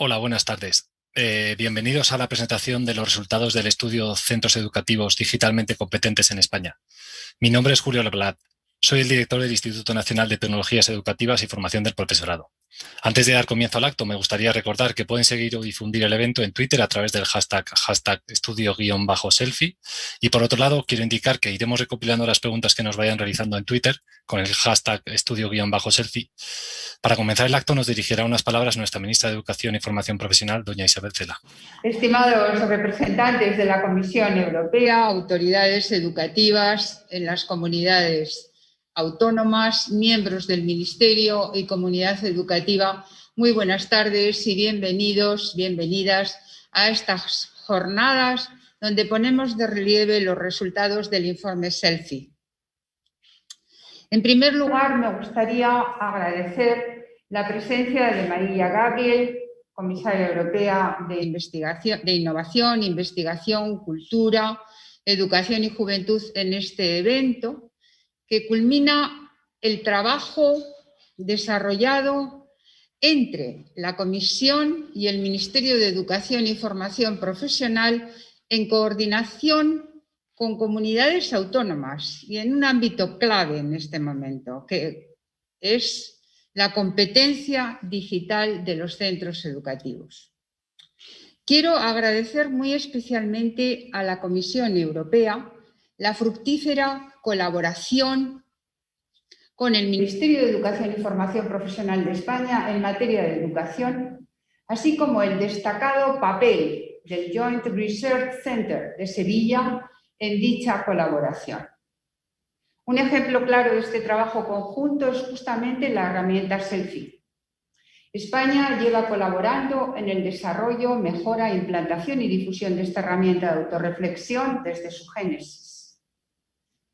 Hola, buenas tardes. Bienvenidos a la presentación de los resultados del estudio Centros Educativos Digitalmente Competentes en España. Mi nombre es Julio Leblat. Soy el director del Instituto Nacional de Tecnologías Educativas y Formación del Profesorado. Antes de dar comienzo al acto, me gustaría recordar que pueden seguir o difundir el evento en Twitter a través del hashtag estudio-selfie. Y por otro lado, quiero indicar que iremos recopilando las preguntas que nos vayan realizando en Twitter con el hashtag estudio-selfie. Para comenzar el acto nos dirigirá unas palabras nuestra ministra de Educación y Formación Profesional, doña Isabel Cela. Estimados representantes de la Comisión Europea, autoridades educativas en las comunidades autónomas, miembros del Ministerio y comunidad educativa, muy buenas tardes y bienvenidos, bienvenidas a estas jornadas donde ponemos de relieve los resultados del informe SELFIE. En primer lugar, me gustaría agradecer la presencia de María Gabriel, comisaria europea de Innovación, Investigación, Cultura, Educación y Juventud en este evento, que culmina el trabajo desarrollado entre la Comisión y el Ministerio de Educación y Formación Profesional en coordinación con comunidades autónomas y en un ámbito clave en este momento, que es la competencia digital de los centros educativos. Quiero agradecer muy especialmente a la Comisión Europea la fructífera colaboración con el Ministerio de Educación y Formación Profesional de España en materia de educación, así como el destacado papel del Joint Research Center de Sevilla en dicha colaboración. Un ejemplo claro de este trabajo conjunto es justamente la herramienta SELFIE. España lleva colaborando en el desarrollo, mejora, implantación y difusión de esta herramienta de autorreflexión desde su génesis.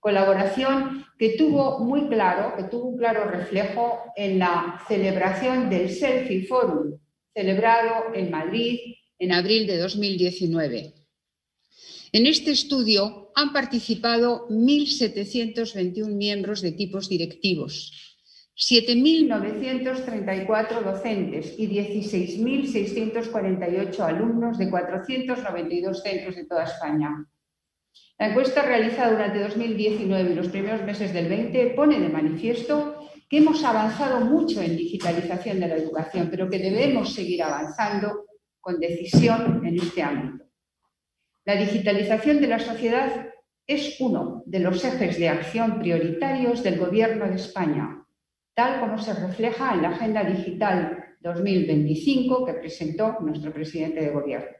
Colaboración que tuvo un claro reflejo en la celebración del SELFIE Forum, celebrado en Madrid en abril de 2019. En este estudio han participado 1.721 miembros de equipos directivos, 7.934 docentes y 16.648 alumnos de 492 centros de toda España. La encuesta realizada durante 2019 y los primeros meses del 20 pone de manifiesto que hemos avanzado mucho en digitalización de la educación, pero que debemos seguir avanzando con decisión en este ámbito. La digitalización de la sociedad es uno de los ejes de acción prioritarios del Gobierno de España, tal como se refleja en la Agenda Digital 2025 que presentó nuestro presidente de Gobierno.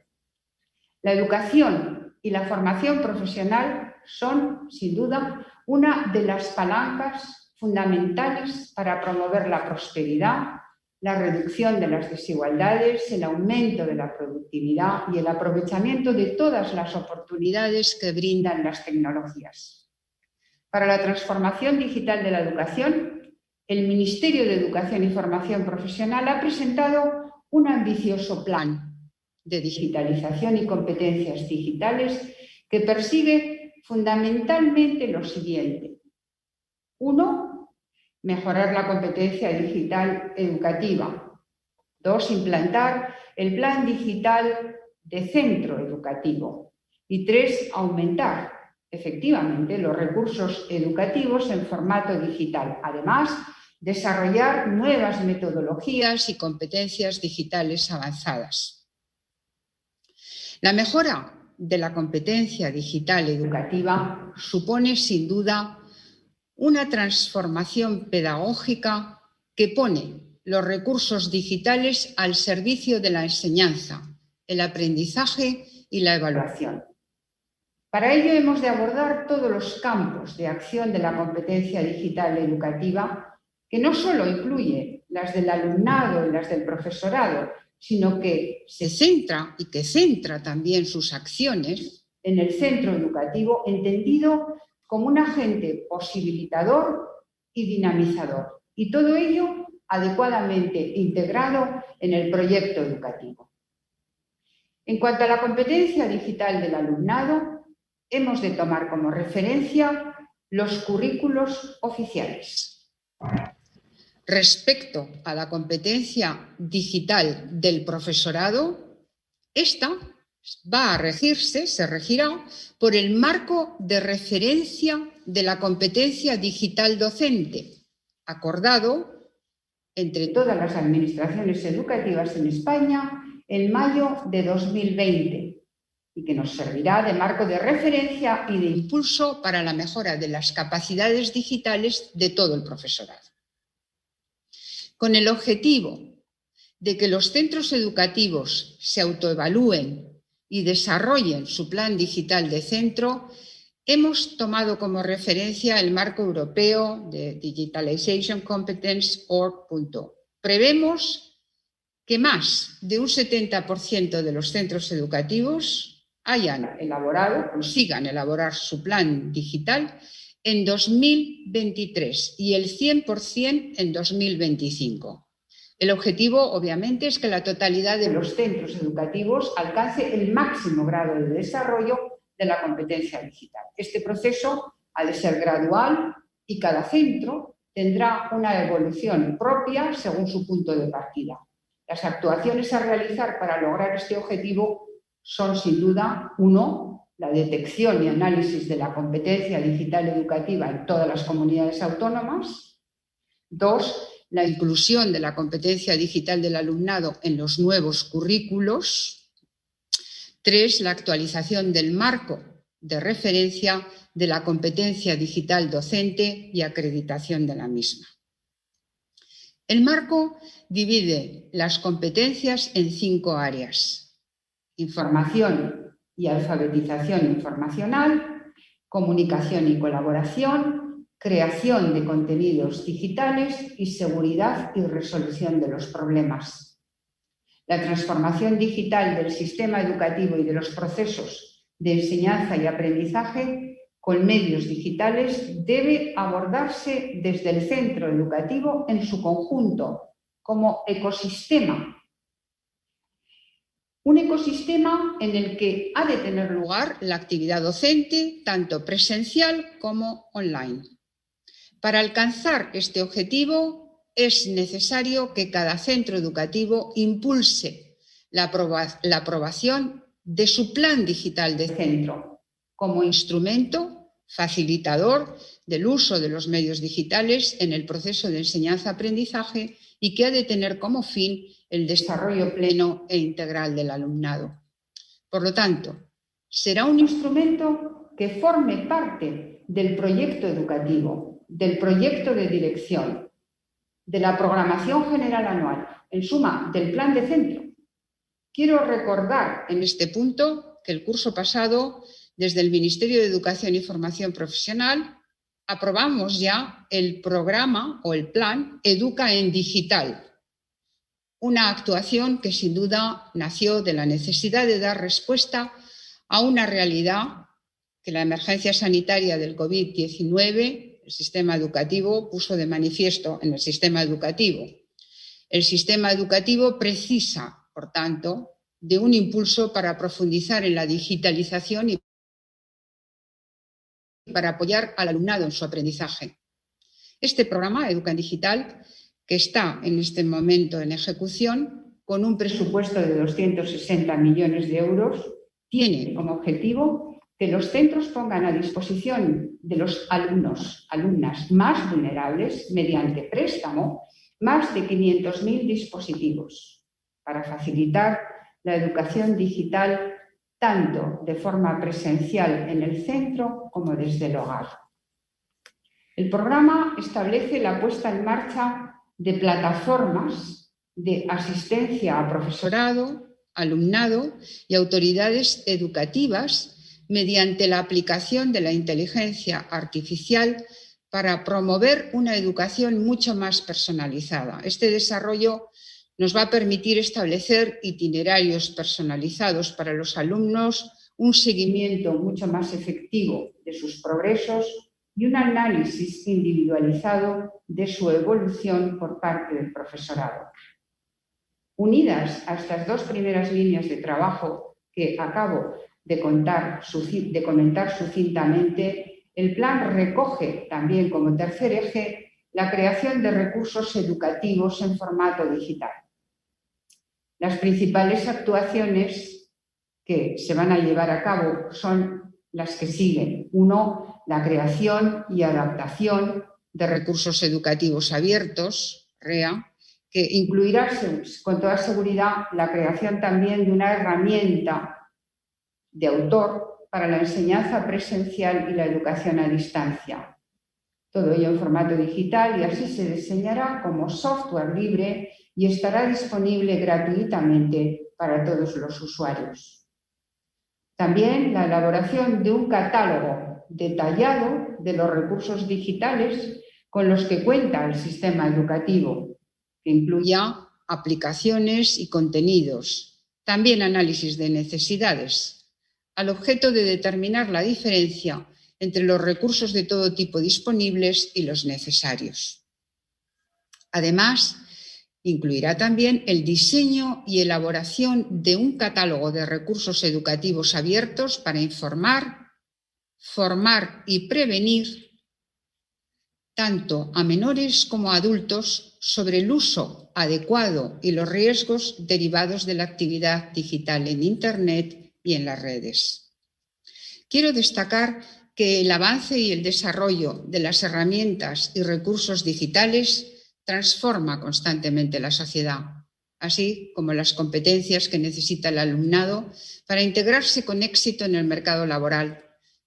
La educación y la formación profesional son, sin duda, una de las palancas fundamentales para promover la prosperidad, la reducción de las desigualdades, el aumento de la productividad y el aprovechamiento de todas las oportunidades que brindan las tecnologías. Para la transformación digital de la educación, el Ministerio de Educación y Formación Profesional ha presentado un ambicioso plan de digitalización y competencias digitales que persigue fundamentalmente lo siguiente. 1. Mejorar la competencia digital educativa. 2. Implantar el plan digital de centro educativo. Y 3. Aumentar efectivamente los recursos educativos en formato digital. Además, desarrollar nuevas metodologías y competencias digitales avanzadas. La mejora de la competencia digital educativa supone, sin duda, una transformación pedagógica que pone los recursos digitales al servicio de la enseñanza, el aprendizaje y la evaluación. Para ello hemos de abordar todos los campos de acción de la competencia digital educativa, que no solo incluye las del alumnado y las del profesorado, sino que se centra y que centra también sus acciones en el centro educativo, entendido como un agente posibilitador y dinamizador, y todo ello adecuadamente integrado en el proyecto educativo. En cuanto a la competencia digital del alumnado, hemos de tomar como referencia los currículos oficiales. Respecto a la competencia digital del profesorado, esta va a regirse, se regirá por el marco de referencia de la competencia digital docente, acordado entre todas las administraciones educativas en España en mayo de 2020 y que nos servirá de marco de referencia y de impulso para la mejora de las capacidades digitales de todo el profesorado. Con el objetivo de que los centros educativos se autoevalúen y desarrollen su plan digital de centro, hemos tomado como referencia el marco europeo de Digitalization Competence Org. Prevemos que más de un 70% de los centros educativos consigan elaborar su plan digital en 2023 y el 100% en 2025. El objetivo, obviamente, es que la totalidad de los centros educativos alcance el máximo grado de desarrollo de la competencia digital. Este proceso ha de ser gradual y cada centro tendrá una evolución propia según su punto de partida. Las actuaciones a realizar para lograr este objetivo son, sin duda, 1, la detección y análisis de la competencia digital educativa en todas las comunidades autónomas; 2, la inclusión de la competencia digital del alumnado en los nuevos currículos; 3, la actualización del marco de referencia de la competencia digital docente y acreditación de la misma. El marco divide las competencias en 5 áreas: información y alfabetización informacional, comunicación y colaboración, creación de contenidos digitales y seguridad y resolución de los problemas. La transformación digital del sistema educativo y de los procesos de enseñanza y aprendizaje con medios digitales debe abordarse desde el centro educativo en su conjunto, como ecosistema. Un ecosistema en el que ha de tener lugar la actividad docente, tanto presencial como online. Para alcanzar este objetivo es necesario que cada centro educativo impulse la aprobación de su plan digital de centro como instrumento facilitador del uso de los medios digitales en el proceso de enseñanza-aprendizaje y que ha de tener como fin el desarrollo pleno e integral del alumnado. Por lo tanto, será un instrumento que forme parte del proyecto educativo, del proyecto de dirección, de la programación general anual, en suma, del plan de centro. Quiero recordar en este punto que el curso pasado, desde el Ministerio de Educación y Formación Profesional, aprobamos ya el programa o el plan Educa en Digital, una actuación que sin duda nació de la necesidad de dar respuesta a una realidad que la emergencia sanitaria del COVID-19, el sistema educativo, puso de manifiesto en el sistema educativo. El sistema educativo precisa, por tanto, de un impulso para profundizar en la digitalización y para apoyar al alumnado en su aprendizaje. Este programa, Educa en Digital, que está en este momento en ejecución, con un presupuesto de 260 millones de euros, tiene como objetivo que los centros pongan a disposición de los alumnas más vulnerables, mediante préstamo, más de 500.000 dispositivos para facilitar la educación digital tanto de forma presencial en el centro como desde el hogar. El programa establece la puesta en marcha de plataformas de asistencia a profesorado, alumnado y autoridades educativas mediante la aplicación de la inteligencia artificial para promover una educación mucho más personalizada. Este desarrollo nos va a permitir establecer itinerarios personalizados para los alumnos, un seguimiento mucho más efectivo de sus progresos y un análisis individualizado de su evolución por parte del profesorado. Unidas a estas 2 primeras líneas de trabajo que acabo de comentar sucintamente, el plan recoge también como tercer eje la creación de recursos educativos en formato digital. Las principales actuaciones que se van a llevar a cabo son las que siguen. 1. La creación y adaptación de recursos educativos abiertos, REA, que incluirá con toda seguridad la creación también de una herramienta de autor para la enseñanza presencial y la educación a distancia. Todo ello en formato digital y así se diseñará como software libre y estará disponible gratuitamente para todos los usuarios. También la elaboración de un catálogo detallado de los recursos digitales con los que cuenta el sistema educativo, que incluya aplicaciones y contenidos, también análisis de necesidades, al objeto de determinar la diferencia entre los recursos de todo tipo disponibles y los necesarios. Además, incluirá también el diseño y elaboración de un catálogo de recursos educativos abiertos para informar, formar y prevenir tanto a menores como a adultos sobre el uso adecuado y los riesgos derivados de la actividad digital en Internet y en las redes. Quiero destacar que el avance y el desarrollo de las herramientas y recursos digitales transforma constantemente la sociedad, así como las competencias que necesita el alumnado para integrarse con éxito en el mercado laboral,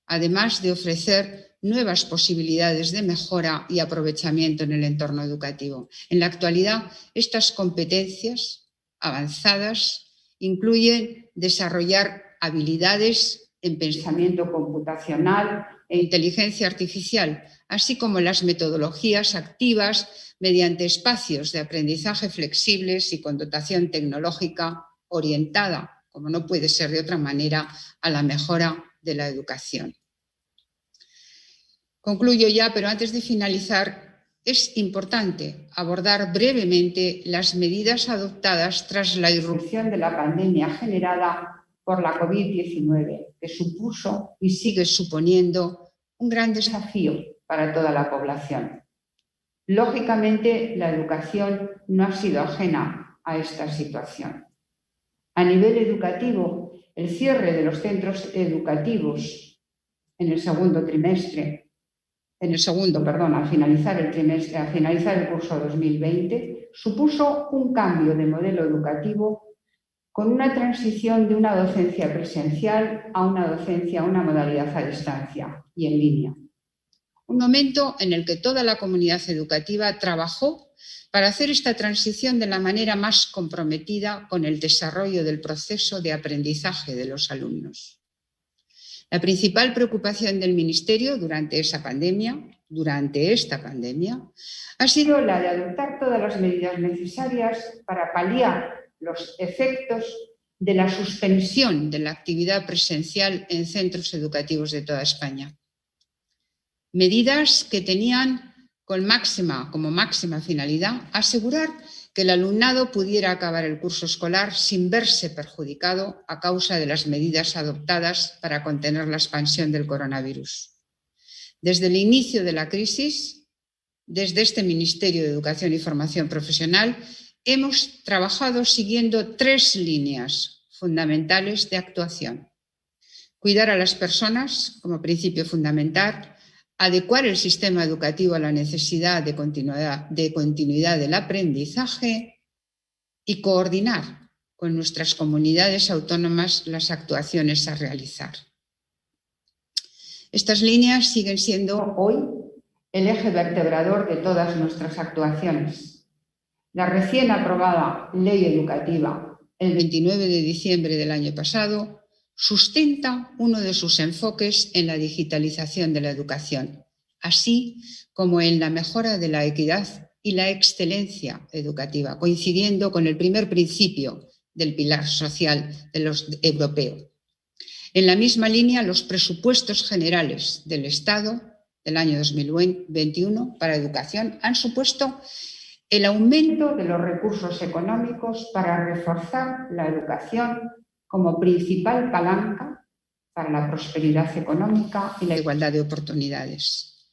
además de ofrecer nuevas posibilidades de mejora y aprovechamiento en el entorno educativo. En la actualidad, estas competencias avanzadas incluyen desarrollar habilidades en pensamiento computacional e inteligencia artificial, así como las metodologías activas mediante espacios de aprendizaje flexibles y con dotación tecnológica orientada, como no puede ser de otra manera, a la mejora de la educación. Concluyo ya, pero antes de finalizar, es importante abordar brevemente las medidas adoptadas tras la irrupción de la pandemia generada por la COVID-19, que supuso y sigue suponiendo un gran desafío para toda la población. Lógicamente, la educación no ha sido ajena a esta situación. A nivel educativo, el cierre de los centros educativos al finalizar el curso 2020, supuso un cambio de modelo educativo con una transición de una docencia presencial a una modalidad a distancia y en línea. Un momento en el que toda la comunidad educativa trabajó para hacer esta transición de la manera más comprometida con el desarrollo del proceso de aprendizaje de los alumnos. La principal preocupación del Ministerio durante esta pandemia, ha sido la de adoptar todas las medidas necesarias para paliar los efectos de la suspensión de la actividad presencial en centros educativos de toda España. Medidas que tenían como máxima finalidad asegurar que el alumnado pudiera acabar el curso escolar sin verse perjudicado a causa de las medidas adoptadas para contener la expansión del coronavirus. Desde el inicio de la crisis, desde este Ministerio de Educación y Formación Profesional, hemos trabajado siguiendo 3 líneas fundamentales de actuación. Cuidar a las personas como principio fundamental, adecuar el sistema educativo a la necesidad de continuidad del aprendizaje y coordinar con nuestras comunidades autónomas las actuaciones a realizar. Estas líneas siguen siendo hoy el eje vertebrador de todas nuestras actuaciones. La recién aprobada Ley Educativa, el 29 de diciembre del año pasado, sustenta uno de sus enfoques en la digitalización de la educación, así como en la mejora de la equidad y la excelencia educativa, coincidiendo con el primer principio del pilar social europeo. En la misma línea, los presupuestos generales del Estado del año 2021 para educación han supuesto el aumento de los recursos económicos para reforzar la educación como principal palanca para la prosperidad económica y la igualdad de oportunidades.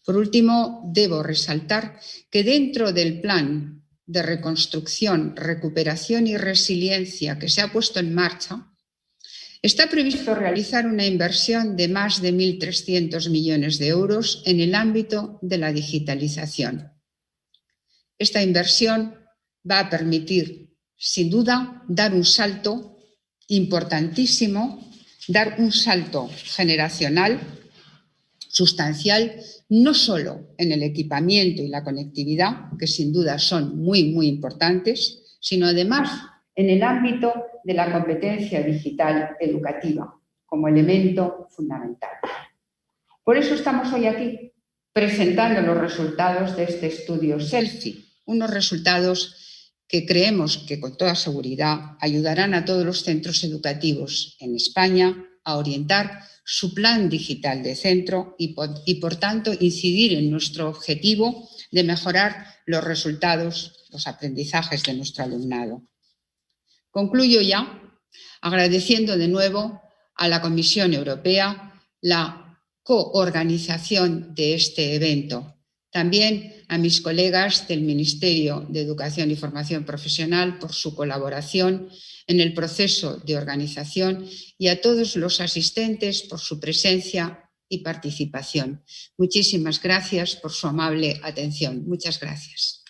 Por último, debo resaltar que dentro del plan de reconstrucción, recuperación y resiliencia que se ha puesto en marcha, está previsto realizar una inversión de más de 1.300 millones de euros en el ámbito de la digitalización. Esta inversión va a permitir, sin duda, dar un salto importantísimo, dar un salto generacional sustancial, no solo en el equipamiento y la conectividad, que sin duda son muy, muy importantes, sino además en el ámbito de la competencia digital educativa como elemento fundamental. Por eso estamos hoy aquí presentando los resultados de este estudio SELFIE, unos resultados que creemos que con toda seguridad ayudarán a todos los centros educativos en España a orientar su plan digital de centro y por tanto incidir en nuestro objetivo de mejorar los resultados, los aprendizajes de nuestro alumnado. Concluyo ya agradeciendo de nuevo a la Comisión Europea la coorganización de este evento. También a mis colegas del Ministerio de Educación y Formación Profesional por su colaboración en el proceso de organización y a todos los asistentes por su presencia y participación. Muchísimas gracias por su amable atención. Muchas gracias.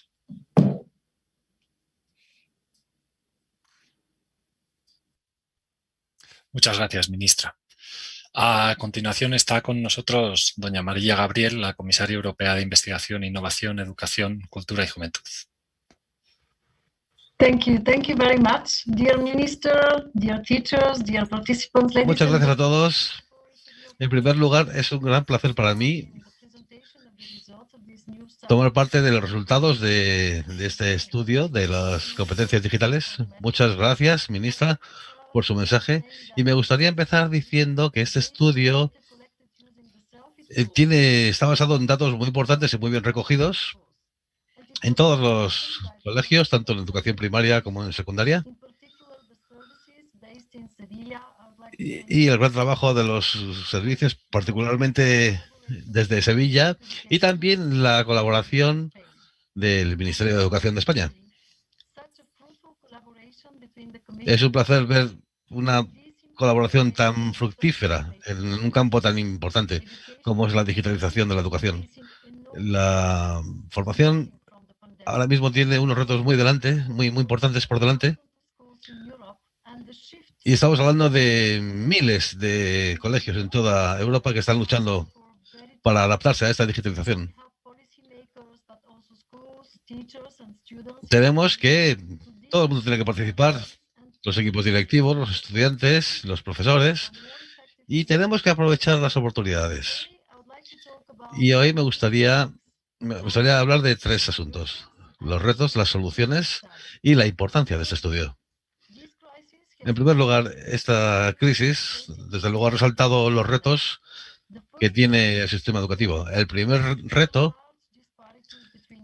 Muchas gracias, ministra. A continuación está con nosotros doña María Gabriel, la comisaria europea de Investigación, Innovación, Educación, Cultura y Juventud. Thank you very much, dear Minister, dear teachers, dear participants. Muchas gracias a todos. En primer lugar, es un gran placer para mí tomar parte de los resultados de este estudio de las competencias digitales. Muchas gracias, ministra, por su mensaje. Y me gustaría empezar diciendo que este estudio está basado en datos muy importantes y muy bien recogidos en todos los colegios, tanto en educación primaria como en secundaria. Y el gran trabajo de los servicios, particularmente desde Sevilla, y también la colaboración del Ministerio de Educación de España. Es un placer ver una colaboración tan fructífera en un campo tan importante como es la digitalización de la educación. La formación ahora mismo tiene unos retos muy importantes por delante. Y estamos hablando de miles de colegios en toda Europa que están luchando para adaptarse a esta digitalización. Tenemos que todo el mundo tiene que participar, los equipos directivos, los estudiantes, los profesores, y tenemos que aprovechar las oportunidades. Y hoy me gustaría hablar de tres asuntos: los retos, las soluciones y la importancia de este estudio. En primer lugar, esta crisis, desde luego, ha resaltado los retos que tiene el sistema educativo. El primer reto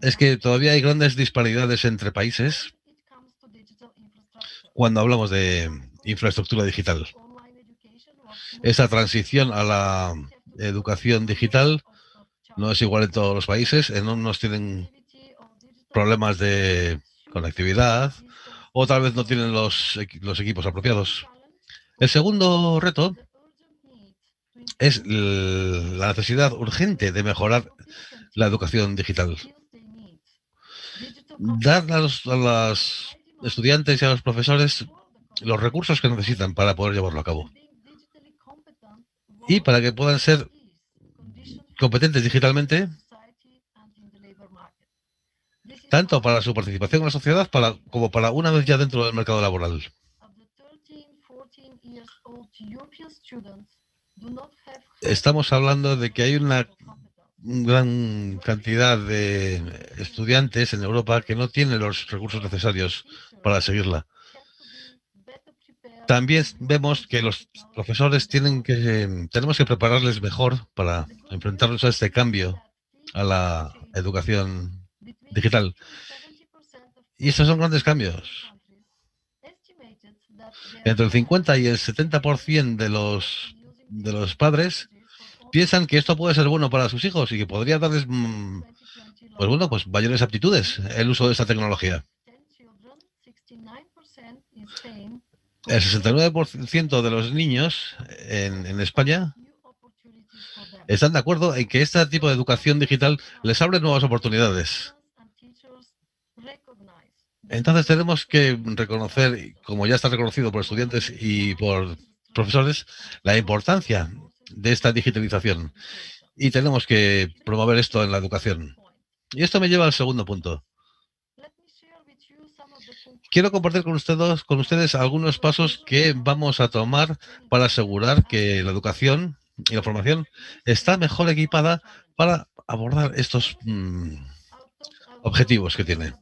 es que todavía hay grandes disparidades entre países cuando hablamos de infraestructura digital. Esa transición a la educación digital no es igual en todos los países. En unos tienen problemas de conectividad o tal vez no tienen los equipos apropiados. El segundo reto es la necesidad urgente de mejorar la educación digital. Dar a los estudiantes y a los profesores los recursos que necesitan para poder llevarlo a cabo y para que puedan ser competentes digitalmente, tanto para su participación en la sociedad como para una vez ya dentro del mercado laboral. Estamos hablando de que hay una gran cantidad de estudiantes en Europa que no tienen los recursos necesarios para seguirla. También vemos que los profesores tenemos que prepararles mejor para enfrentarnos a este cambio a la educación digital. Y estos son grandes cambios. Entre el 50 y el 70% de los padres piensan que esto puede ser bueno para sus hijos y que podría darles, pues mayores aptitudes el uso de esta tecnología. El 69% de los niños en España están de acuerdo en que este tipo de educación digital les abre nuevas oportunidades. Entonces tenemos que reconocer, como ya está reconocido por estudiantes y por profesores, la importancia de esta digitalización. Y tenemos que promover esto en la educación. Y esto me lleva al segundo punto. Quiero compartir con ustedes algunos pasos que vamos a tomar para asegurar que la educación y la formación está mejor equipada para abordar estos objetivos que tiene.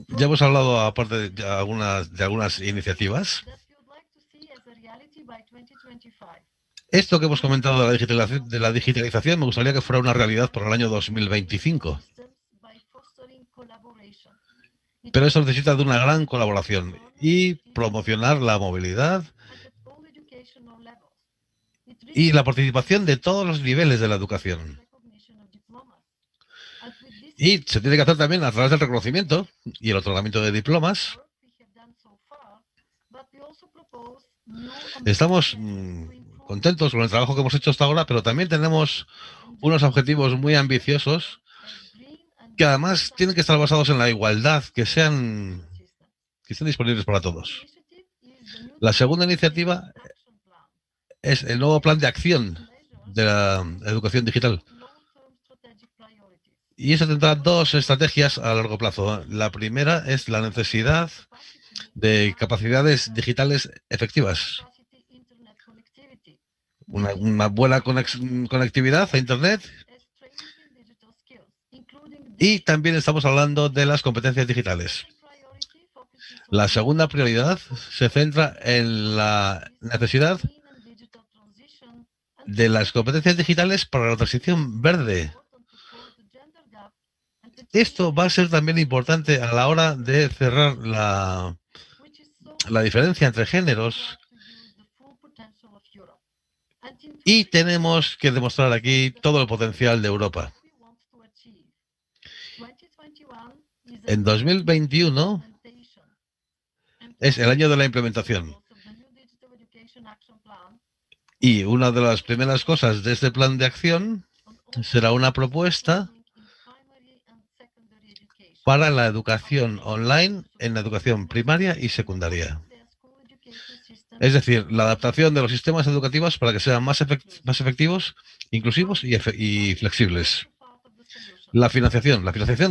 Ya hemos hablado, aparte de algunas iniciativas. Esto que hemos comentado de la digitalización me gustaría que fuera una realidad para el año 2025. Pero eso necesita de una gran colaboración y promocionar la movilidad y la participación de todos los niveles de la educación. Y se tiene que hacer también a través del reconocimiento y el otorgamiento de diplomas. Estamos contentos con el trabajo que hemos hecho hasta ahora, pero también tenemos unos objetivos muy ambiciosos que además tienen que estar basados en la igualdad, que estén disponibles para todos. La segunda iniciativa es el nuevo plan de acción de la educación digital. Y eso tendrá dos estrategias a largo plazo. La primera es la necesidad de capacidades digitales efectivas. Una buena conectividad a Internet. Y también estamos hablando de las competencias digitales. La segunda prioridad se centra en la necesidad de las competencias digitales para la transición verde. Esto va a ser también importante a la hora de cerrar la diferencia entre géneros. Y tenemos que demostrar aquí todo el potencial de Europa. En 2021 es el año de la implementación. Y una de las primeras cosas de este plan de acción será una propuesta para la educación online en la educación primaria y secundaria. Es decir, la adaptación de los sistemas educativos para que sean más efectivos, inclusivos y flexibles. La financiación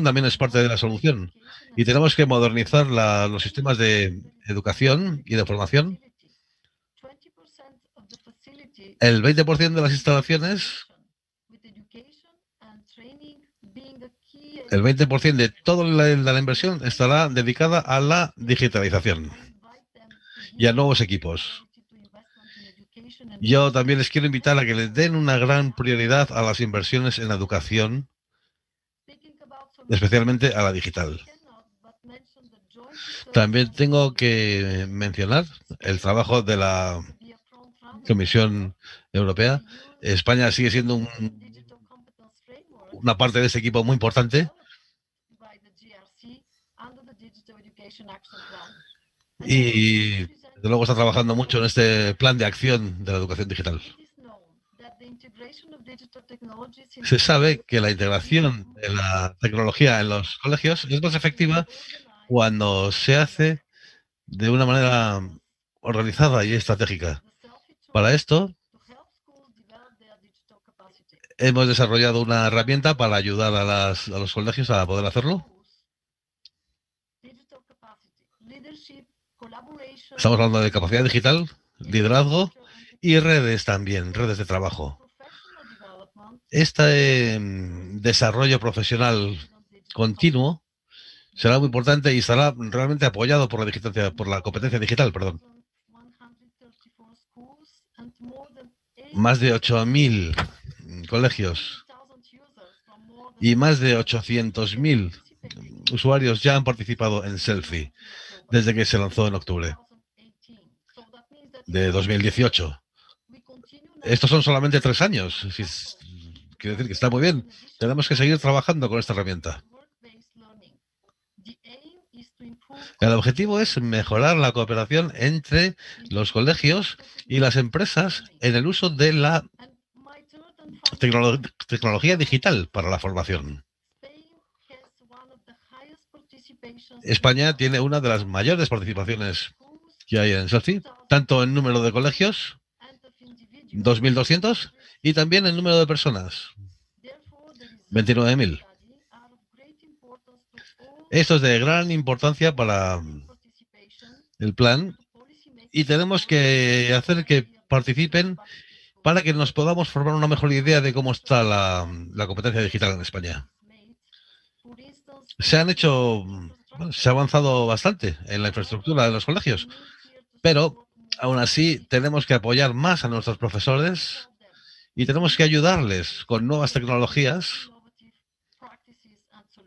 también es parte de la solución y tenemos que modernizar los sistemas de educación y de formación. El 20% de las instalaciones, el 20% de toda la inversión estará dedicada a la digitalización y a nuevos equipos. Yo también les quiero invitar a que les den una gran prioridad a las inversiones en educación, especialmente a la digital. También tengo que mencionar el trabajo de la Comisión Europea. España sigue siendo una parte de ese equipo muy importante. Y desde luego está trabajando mucho en este plan de acción de la educación digital. Se sabe que la integración de la tecnología en los colegios es más efectiva cuando se hace de una manera organizada y estratégica. Para esto, hemos desarrollado una herramienta para ayudar a los colegios a poder hacerlo. Estamos hablando de capacidad digital, liderazgo y redes también, redes de trabajo. Este desarrollo profesional continuo será muy importante y estará realmente apoyado por la competencia digital, perdón. Más de 8.000 colegios y más de 800.000 usuarios ya han participado en Selfie desde que se lanzó en octubre. de 2018. Estos son solamente 3 años. Quiere decir que está muy bien. Tenemos que seguir trabajando con esta herramienta. El objetivo es mejorar la cooperación entre los colegios y las empresas en el uso de la tecnología digital para la formación. España tiene una de las mayores participaciones que hay en SELFIE, tanto en número de colegios, 2.200, y también en número de personas, 29.000. Esto es de gran importancia para el plan y tenemos que hacer que participen para que nos podamos formar una mejor idea de cómo está la competencia digital en España. Se ha avanzado bastante en la infraestructura de los colegios, pero aún así tenemos que apoyar más a nuestros profesores y tenemos que ayudarles con nuevas tecnologías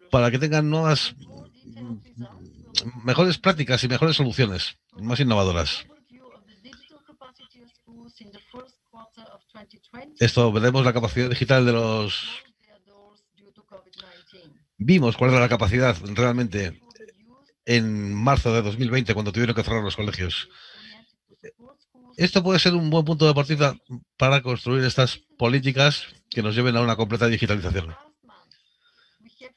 para que tengan mejores prácticas y mejores soluciones, más innovadoras. Esto, veremos la capacidad digital de los... Vimos cuál era la capacidad realmente en marzo de 2020, cuando tuvieron que cerrar los colegios. Esto puede ser un buen punto de partida para construir estas políticas que nos lleven a una completa digitalización.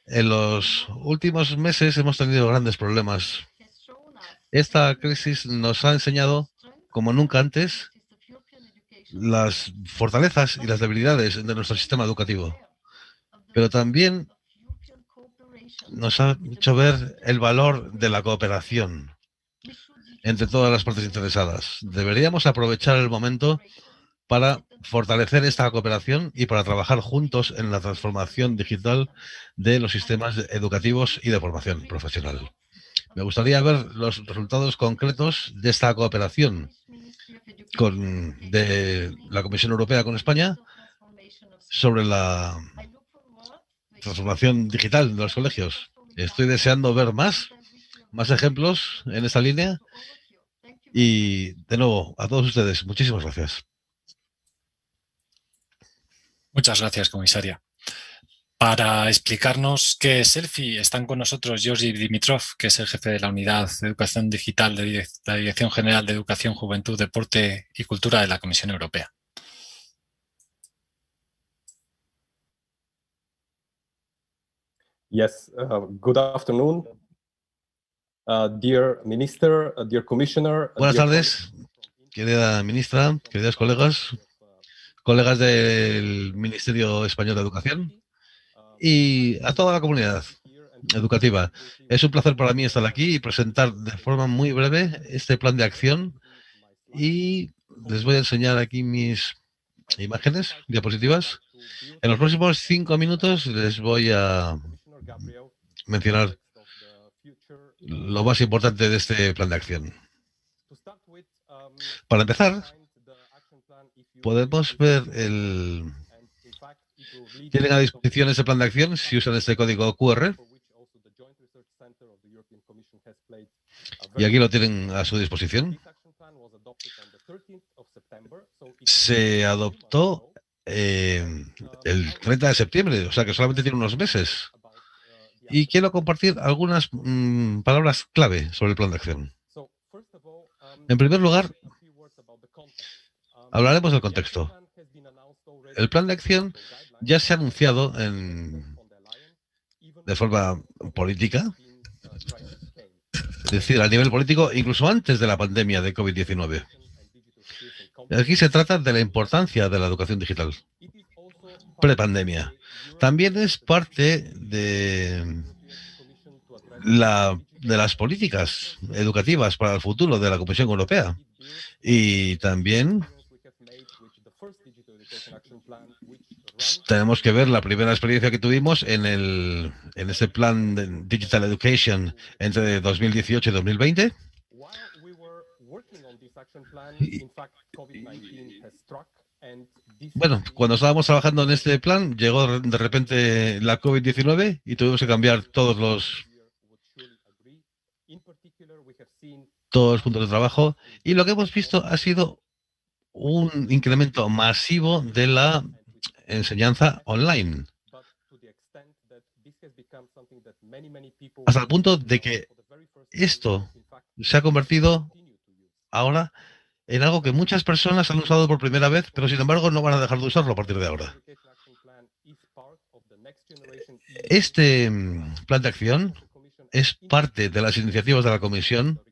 En los últimos meses hemos tenido grandes problemas. Esta crisis nos ha enseñado, como nunca antes, las fortalezas y las debilidades de nuestro sistema educativo. Pero también nos ha hecho ver el valor de la cooperación entre todas las partes interesadas. Deberíamos aprovechar el momento para fortalecer esta cooperación y para trabajar juntos en la transformación digital de los sistemas educativos y de formación profesional. Me gustaría ver los resultados concretos de esta cooperación de la Comisión Europea con España sobre la transformación digital de los colegios. Estoy deseando ver más ejemplos en esta línea y, de nuevo, a todos ustedes, muchísimas gracias. Muchas gracias, comisaria. Para explicarnos qué es SELFIE, están con nosotros Georgi Dimitrov, que es el jefe de la Unidad de Educación Digital de la Dirección General de Educación, Juventud, Deporte y Cultura de la Comisión Europea. Yes, good afternoon, dear Minister, dear Commissioner. Buenas tardes, querida ministra, queridos colegas del Ministerio Español de Educación y a toda la comunidad educativa. Es un placer para mí estar aquí y presentar de forma muy breve este plan de acción y les voy a enseñar aquí mis imágenes, diapositivas. En los próximos 5 minutos les voy a mencionar lo más importante de este plan de acción. Para empezar, podemos ver tienen a disposición ese plan de acción si usan este código QR. Y aquí lo tienen a su disposición. Se adoptó el 30 de septiembre, o sea que solamente tiene unos meses. Y quiero compartir algunas palabras clave sobre el plan de acción. En primer lugar, hablaremos del contexto. El plan de acción ya se ha anunciado de forma política, es decir, a nivel político, incluso antes de la pandemia de COVID-19. Aquí se trata de la importancia de la educación digital, prepandemia. También es parte de las políticas educativas para el futuro de la Comisión Europea. Y también tenemos que ver la primera experiencia que tuvimos en este plan de Digital Education entre 2018 y 2020. Bueno, cuando estábamos trabajando en este plan, llegó de repente la COVID-19 y tuvimos que cambiar todos los todos los puntos de trabajo, y lo que hemos visto ha sido un incremento masivo de la enseñanza online, hasta el punto de que esto se ha convertido ahora en algo que muchas personas han usado por primera vez, pero sin embargo no van a dejar de usarlo a partir de ahora. Este plan de acción es parte de las iniciativas de la Comisión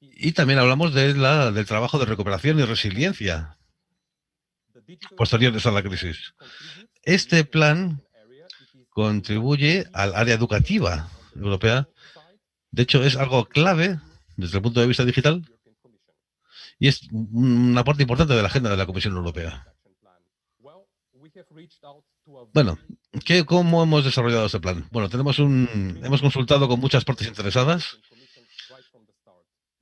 y también hablamos del trabajo de recuperación y resiliencia posteriores a la crisis. Este plan contribuye al área educativa europea. De hecho, es algo clave desde el punto de vista digital y es una parte importante de la agenda de la Comisión Europea. Bueno, ¿cómo hemos desarrollado este plan? Bueno, hemos consultado con muchas partes interesadas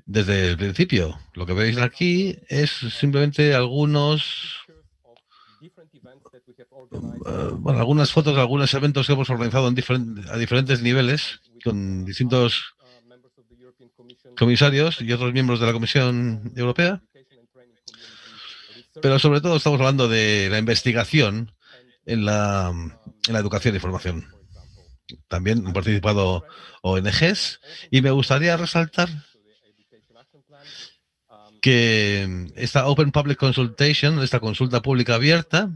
desde el principio. Lo que veis aquí es simplemente algunas fotos de algunos eventos que hemos organizado a diferentes niveles con distintos comisarios y otros miembros de la Comisión Europea. Pero sobre todo estamos hablando de la investigación en la educación y formación. También han participado ONGs y me gustaría resaltar que esta Open Public Consultation, esta consulta pública abierta,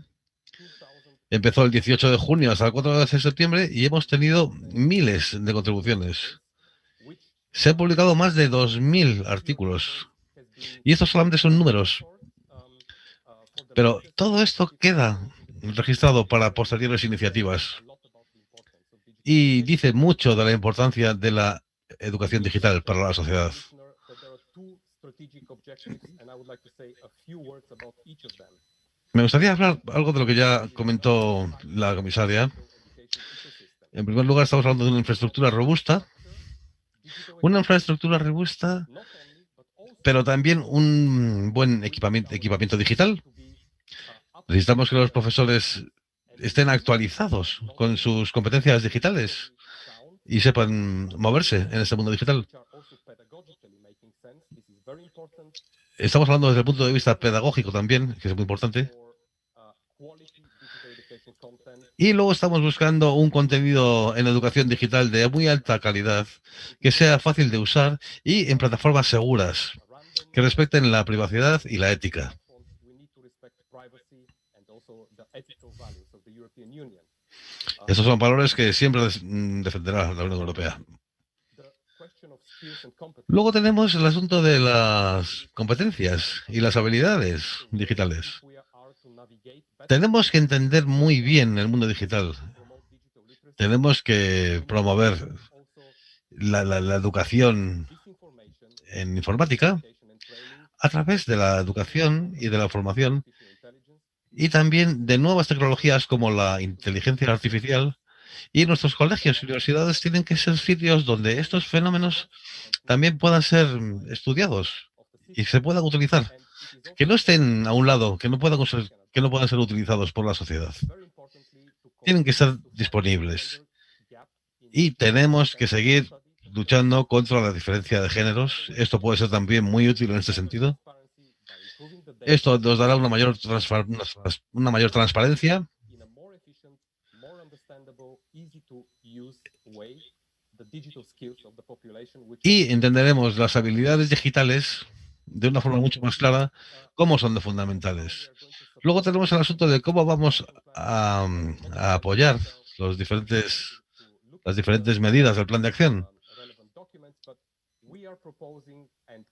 empezó el 18 de junio hasta el 4 de septiembre y hemos tenido miles de contribuciones. Se han publicado más de 2.000 artículos. Y estos solamente son números. Pero todo esto queda registrado para posteriores iniciativas. Y dice mucho de la importancia de la educación digital para la sociedad. Me gustaría hablar algo de lo que ya comentó la comisaria. En primer lugar, estamos hablando de una infraestructura robusta. Una infraestructura robusta, pero también un buen equipamiento digital. Necesitamos que los profesores estén actualizados con sus competencias digitales y sepan moverse en este mundo digital. Estamos hablando desde el punto de vista pedagógico también, que es muy importante. Y luego estamos buscando un contenido en educación digital de muy alta calidad, que sea fácil de usar y en plataformas seguras, que respeten la privacidad y la ética. Estos son valores que siempre defenderá la Unión Europea. Luego tenemos el asunto de las competencias y las habilidades digitales. Tenemos que entender muy bien el mundo digital. Tenemos que promover la educación en informática a través de la educación y de la formación y también de nuevas tecnologías como la inteligencia artificial. Y nuestros colegios y universidades tienen que ser sitios donde estos fenómenos también puedan ser estudiados y se puedan utilizar. Que no estén a un lado, que no puedan ser utilizados por la sociedad. Tienen que estar disponibles. Y tenemos que seguir luchando contra la diferencia de géneros. Esto puede ser también muy útil en este sentido. Esto nos dará una mayor transparencia y entenderemos las habilidades digitales de una forma mucho más clara, cómo son de fundamentales. Luego tenemos el asunto de cómo vamos a apoyar las diferentes medidas del plan de acción.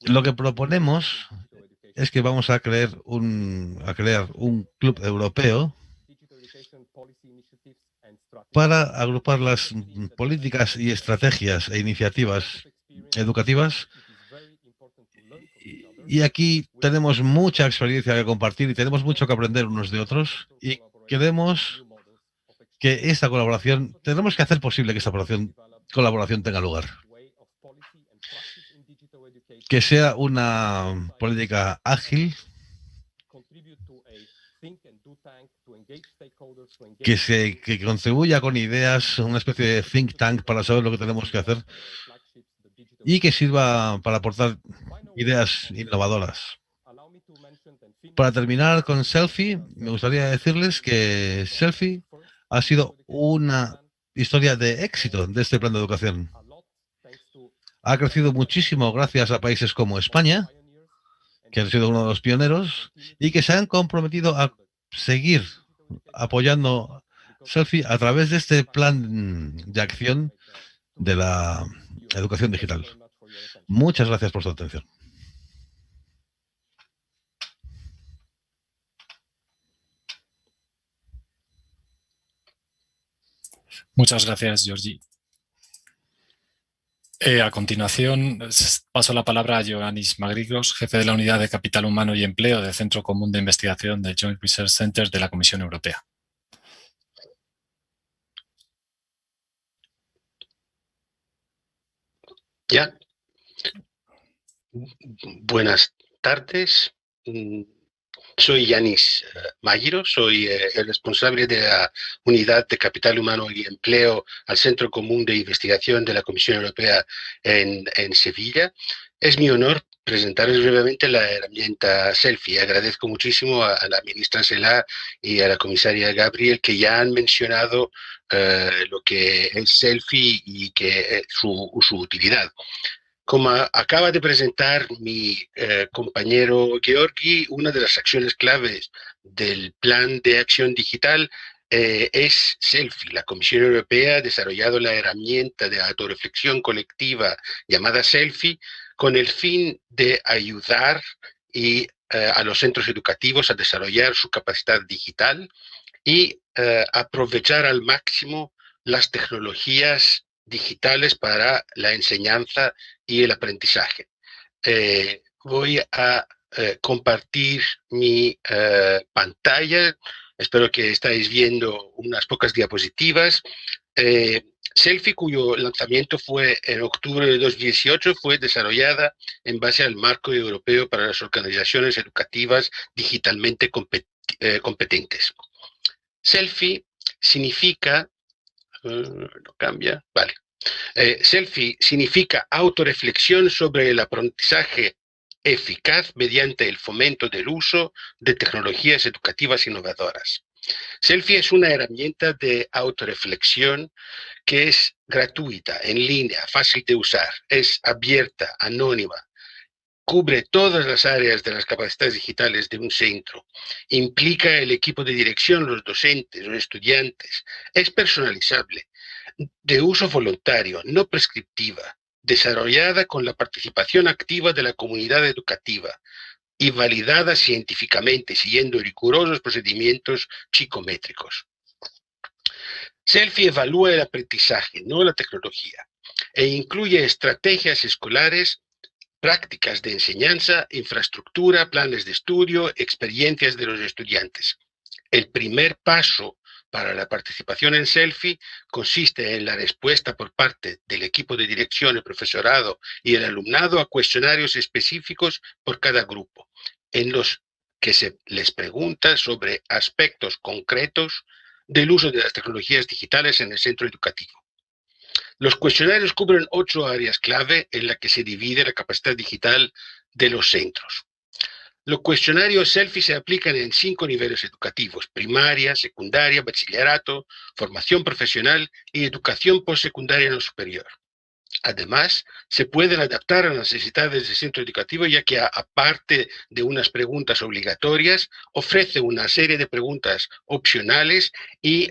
Lo que proponemos es que vamos a crear un club europeo para agrupar las políticas y estrategias e iniciativas educativas. Y aquí tenemos mucha experiencia que compartir y tenemos mucho que aprender unos de otros. Y queremos que esta colaboración, tenemos que hacer posible que esta colaboración tenga lugar. Que sea una política ágil, que contribuya con ideas, una especie de think tank para saber lo que tenemos que hacer. y que sirva para aportar ideas innovadoras. Para terminar con Selfie, me gustaría decirles que Selfie ha sido una historia de éxito de este plan de educación. Ha crecido muchísimo gracias a países como España, que han sido uno de los pioneros y que se han comprometido a seguir apoyando Selfie a través de este plan de acción de la educación digital. Muchas gracias por su atención. Muchas gracias, Georgi. A continuación, paso la palabra a Ioannis Magrigos, jefe de la Unidad de Capital Humano y Empleo del Centro Común de Investigación del Joint Research Center de la Comisión Europea. Ya. Buenas tardes. Soy Ioannis Magrilos, soy el responsable de la Unidad de Capital Humano y Empleo al Centro Común de Investigación de la Comisión Europea en Sevilla. Es mi honor presentarles brevemente la herramienta Selfie. Agradezco muchísimo a la ministra Celaá y a la comisaria Gabriel que ya han mencionado lo que es Selfie y que su utilidad. Como acaba de presentar mi compañero Georgi, una de las acciones claves del Plan de Acción Digital es Selfie. La Comisión Europea ha desarrollado la herramienta de autorreflexión colectiva llamada Selfie con el fin de ayudar a los centros educativos a desarrollar su capacidad digital y aprovechar al máximo las tecnologías digitales para la enseñanza y el aprendizaje. Voy a compartir mi pantalla. Espero que estáis viendo unas pocas diapositivas. Selfie, cuyo lanzamiento fue en octubre de 2018, fue desarrollada en base al Marco Europeo para las Organizaciones Educativas Digitalmente Competentes. Selfie significa... no cambia, vale. Selfie significa autorreflexión sobre el aprendizaje eficaz mediante el fomento del uso de tecnologías educativas innovadoras. Selfie es una herramienta de autorreflexión que es gratuita, en línea, fácil de usar, es abierta, anónima, cubre todas las áreas de las capacidades digitales de un centro, implica el equipo de dirección, los docentes, los estudiantes, es personalizable, de uso voluntario, no prescriptiva, desarrollada con la participación activa de la comunidad educativa y validada científicamente siguiendo rigurosos procedimientos psicométricos. Selfie evalúa el aprendizaje, no la tecnología, e incluye estrategias escolares, prácticas de enseñanza, infraestructura, planes de estudio, experiencias de los estudiantes. El primer paso para la participación en Selfie consiste en la respuesta por parte del equipo de dirección, el profesorado y el alumnado a cuestionarios específicos por cada grupo, en los que se les pregunta sobre aspectos concretos del uso de las tecnologías digitales en el centro educativo. Los cuestionarios cubren 8 áreas clave en las que se divide la capacidad digital de los centros. Los cuestionarios Selfie se aplican en 5 niveles educativos: primaria, secundaria, bachillerato, formación profesional y educación postsecundaria no superior. Además, se pueden adaptar a las necesidades del centro educativo, ya que aparte de unas preguntas obligatorias, ofrece una serie de preguntas opcionales y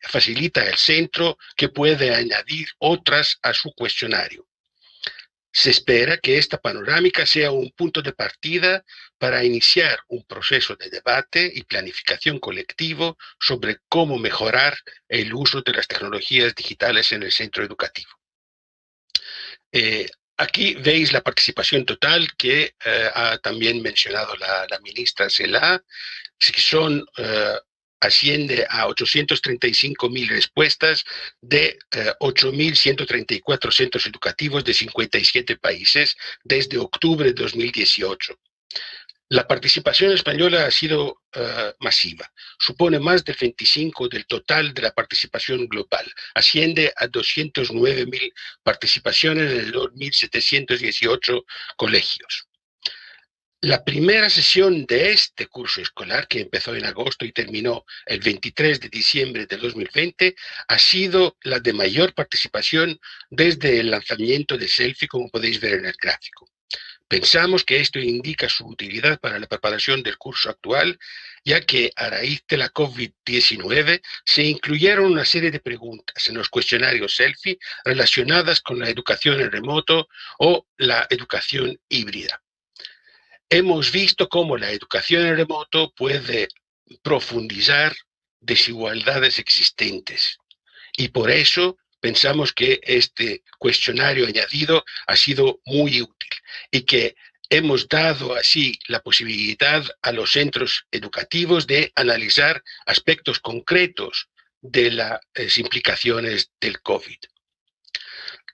facilita al centro que puede añadir otras a su cuestionario. Se espera que esta panorámica sea un punto de partida para iniciar un proceso de debate y planificación colectivo sobre cómo mejorar el uso de las tecnologías digitales en el centro educativo. Aquí veis la participación total que ha también mencionado la ministra Celaá, que son... asciende a 835.000 respuestas de 8.134 centros educativos de 57 países desde octubre de 2018. La participación española ha sido masiva. Supone más del 25% del total de la participación global. Asciende a 209.000 participaciones en 2.718 colegios. La primera sesión de este curso escolar, que empezó en agosto y terminó el 23 de diciembre de 2020, ha sido la de mayor participación desde el lanzamiento de Selfie, como podéis ver en el gráfico. Pensamos que esto indica su utilidad para la preparación del curso actual, ya que a raíz de la COVID-19 se incluyeron una serie de preguntas en los cuestionarios Selfie relacionadas con la educación en remoto o la educación híbrida. Hemos visto cómo la educación en remoto puede profundizar desigualdades existentes y por eso pensamos que este cuestionario añadido ha sido muy útil y que hemos dado así la posibilidad a los centros educativos de analizar aspectos concretos de las implicaciones del COVID.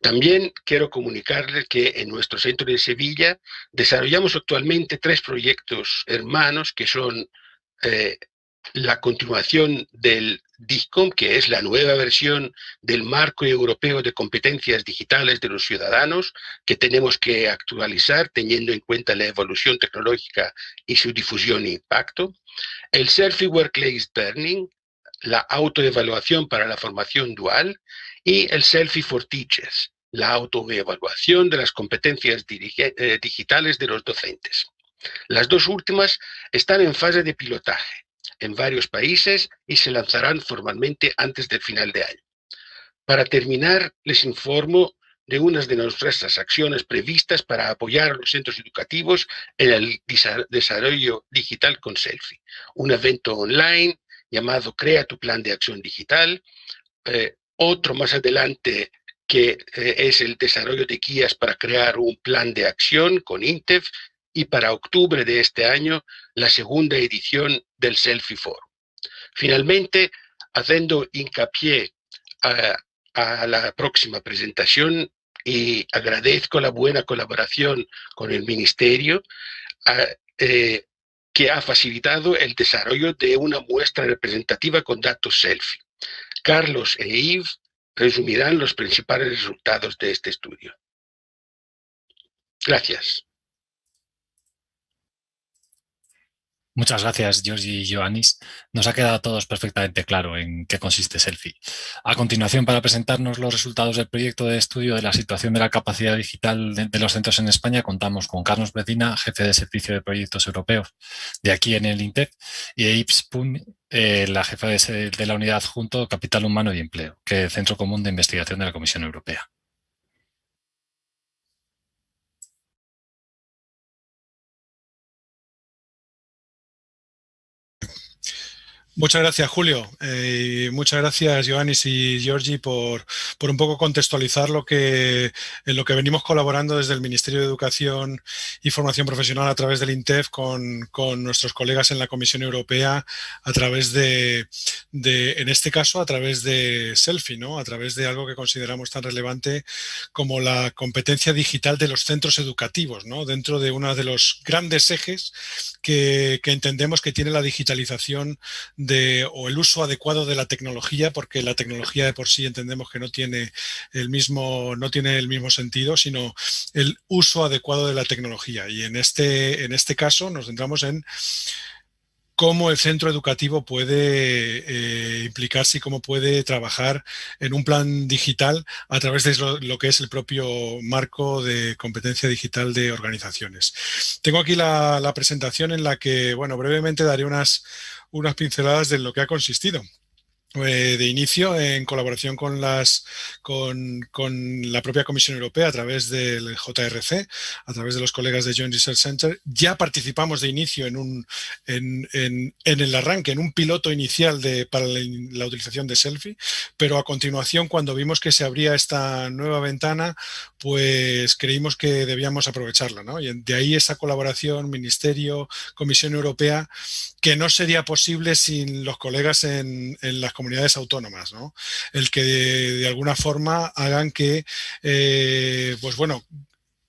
También quiero comunicarles que en nuestro centro de Sevilla desarrollamos actualmente 3 proyectos hermanos que son la continuación del DIGCOM, que es la nueva versión del Marco Europeo de Competencias Digitales de los Ciudadanos, que tenemos que actualizar teniendo en cuenta la evolución tecnológica y su difusión e impacto. El Selfie Workplace Learning, la autoevaluación para la formación dual, y el Selfie for Teachers, la autoevaluación de las competencias digitales de los docentes. Las 2 últimas están en fase de pilotaje en varios países y se lanzarán formalmente antes del final de año. Para terminar, les informo de unas de nuestras acciones previstas para apoyar a los centros educativos en el desarrollo digital con Selfie. Un evento online llamado Crea tu Plan de Acción Digital, otro más adelante que es el desarrollo de guías para crear un plan de acción con INTEF, y para octubre de este año la segunda edición del Selfie Forum. Finalmente, haciendo hincapié a la próxima presentación, y agradezco la buena colaboración con el Ministerio, que ha facilitado el desarrollo de una muestra representativa con datos Selfie. Carlos e Yves resumirán los principales resultados de este estudio. Gracias. Muchas gracias, Georgi y Ioannis. Nos ha quedado a todos perfectamente claro en qué consiste Selfie. A continuación, para presentarnos los resultados del proyecto de estudio de la situación de la capacidad digital de los centros en España, contamos con Carlos Medina, jefe de servicio de proyectos europeos de aquí en el INTEF, y Yves Pun, la jefa de la unidad adjunto Capital Humano y Empleo, que es el Centro Común de Investigación de la Comisión Europea. Muchas gracias, Julio. Y muchas gracias, Ioannis y Georgi, por un poco contextualizar en lo que venimos colaborando desde el Ministerio de Educación y Formación Profesional a través del INTEF con nuestros colegas en la Comisión Europea a través en este caso, a través de Selfie, ¿no? A través de algo que consideramos tan relevante como la competencia digital de los centros educativos, ¿no? Dentro de uno de los grandes ejes que entendemos que tiene la digitalización o el uso adecuado de la tecnología, porque la tecnología de por sí entendemos que no tiene el mismo sentido, sino el uso adecuado de la tecnología. Y en este caso nos centramos en cómo el centro educativo puede implicarse y cómo puede trabajar en un plan digital a través de lo que es el propio marco de competencia digital de organizaciones. Tengo aquí la presentación en la que, bueno, brevemente daré unas pinceladas de lo que ha consistido. De inicio, en colaboración con la propia Comisión Europea a través del JRC, a través de los colegas de Joint Research Center, ya participamos de inicio en el arranque, en un piloto inicial para la utilización de Selfie, pero a continuación, cuando vimos que se abría esta nueva ventana, pues creímos que debíamos aprovecharla, ¿no? Y de ahí esa colaboración Ministerio, Comisión Europea, que no sería posible sin los colegas en las comunidades autónomas, ¿no? El que de alguna forma hagan que, pues bueno,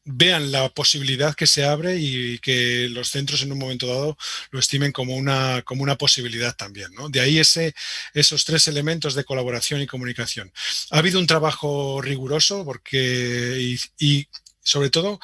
vean la posibilidad que se abre y que los centros en un momento dado lo estimen como una posibilidad también, ¿no? De ahí esos 3 elementos de colaboración y comunicación. Ha habido un trabajo riguroso porque sobre todo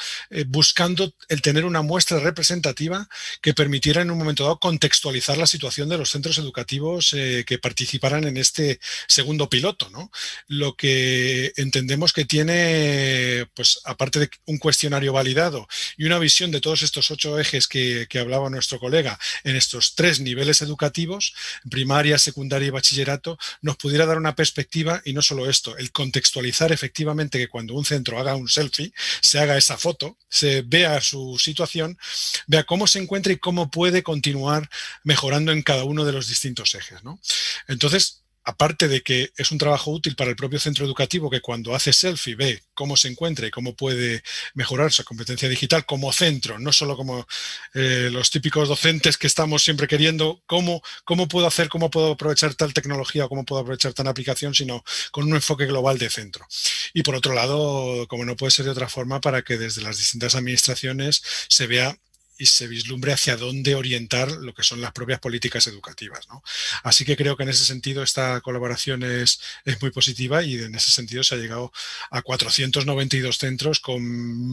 buscando el tener una muestra representativa que permitiera en un momento dado contextualizar la situación de los centros educativos que participaran en este segundo piloto, ¿no? Lo que entendemos que tiene, pues aparte de un cuestionario validado y una visión de todos estos 8 ejes que hablaba nuestro colega en estos 3 niveles educativos, primaria, secundaria y bachillerato, nos pudiera dar una perspectiva y no solo esto, el contextualizar efectivamente que cuando un centro haga un selfie, se haga esa foto, se vea su situación, vea cómo se encuentra y cómo puede continuar mejorando en cada uno de los distintos ejes, ¿no? Entonces, aparte de que es un trabajo útil para el propio centro educativo que cuando hace selfie ve cómo se encuentra y cómo puede mejorar su competencia digital como centro, no solo como los típicos docentes que estamos siempre queriendo cómo puedo hacer, cómo puedo aprovechar tal tecnología o cómo puedo aprovechar tal aplicación, sino con un enfoque global de centro. Y por otro lado, como no puede ser de otra forma, para que desde las distintas administraciones se vea y se vislumbre hacia dónde orientar lo que son las propias políticas educativas, ¿no? Así que creo que en ese sentido esta colaboración es muy positiva y en ese sentido se ha llegado a 492 centros con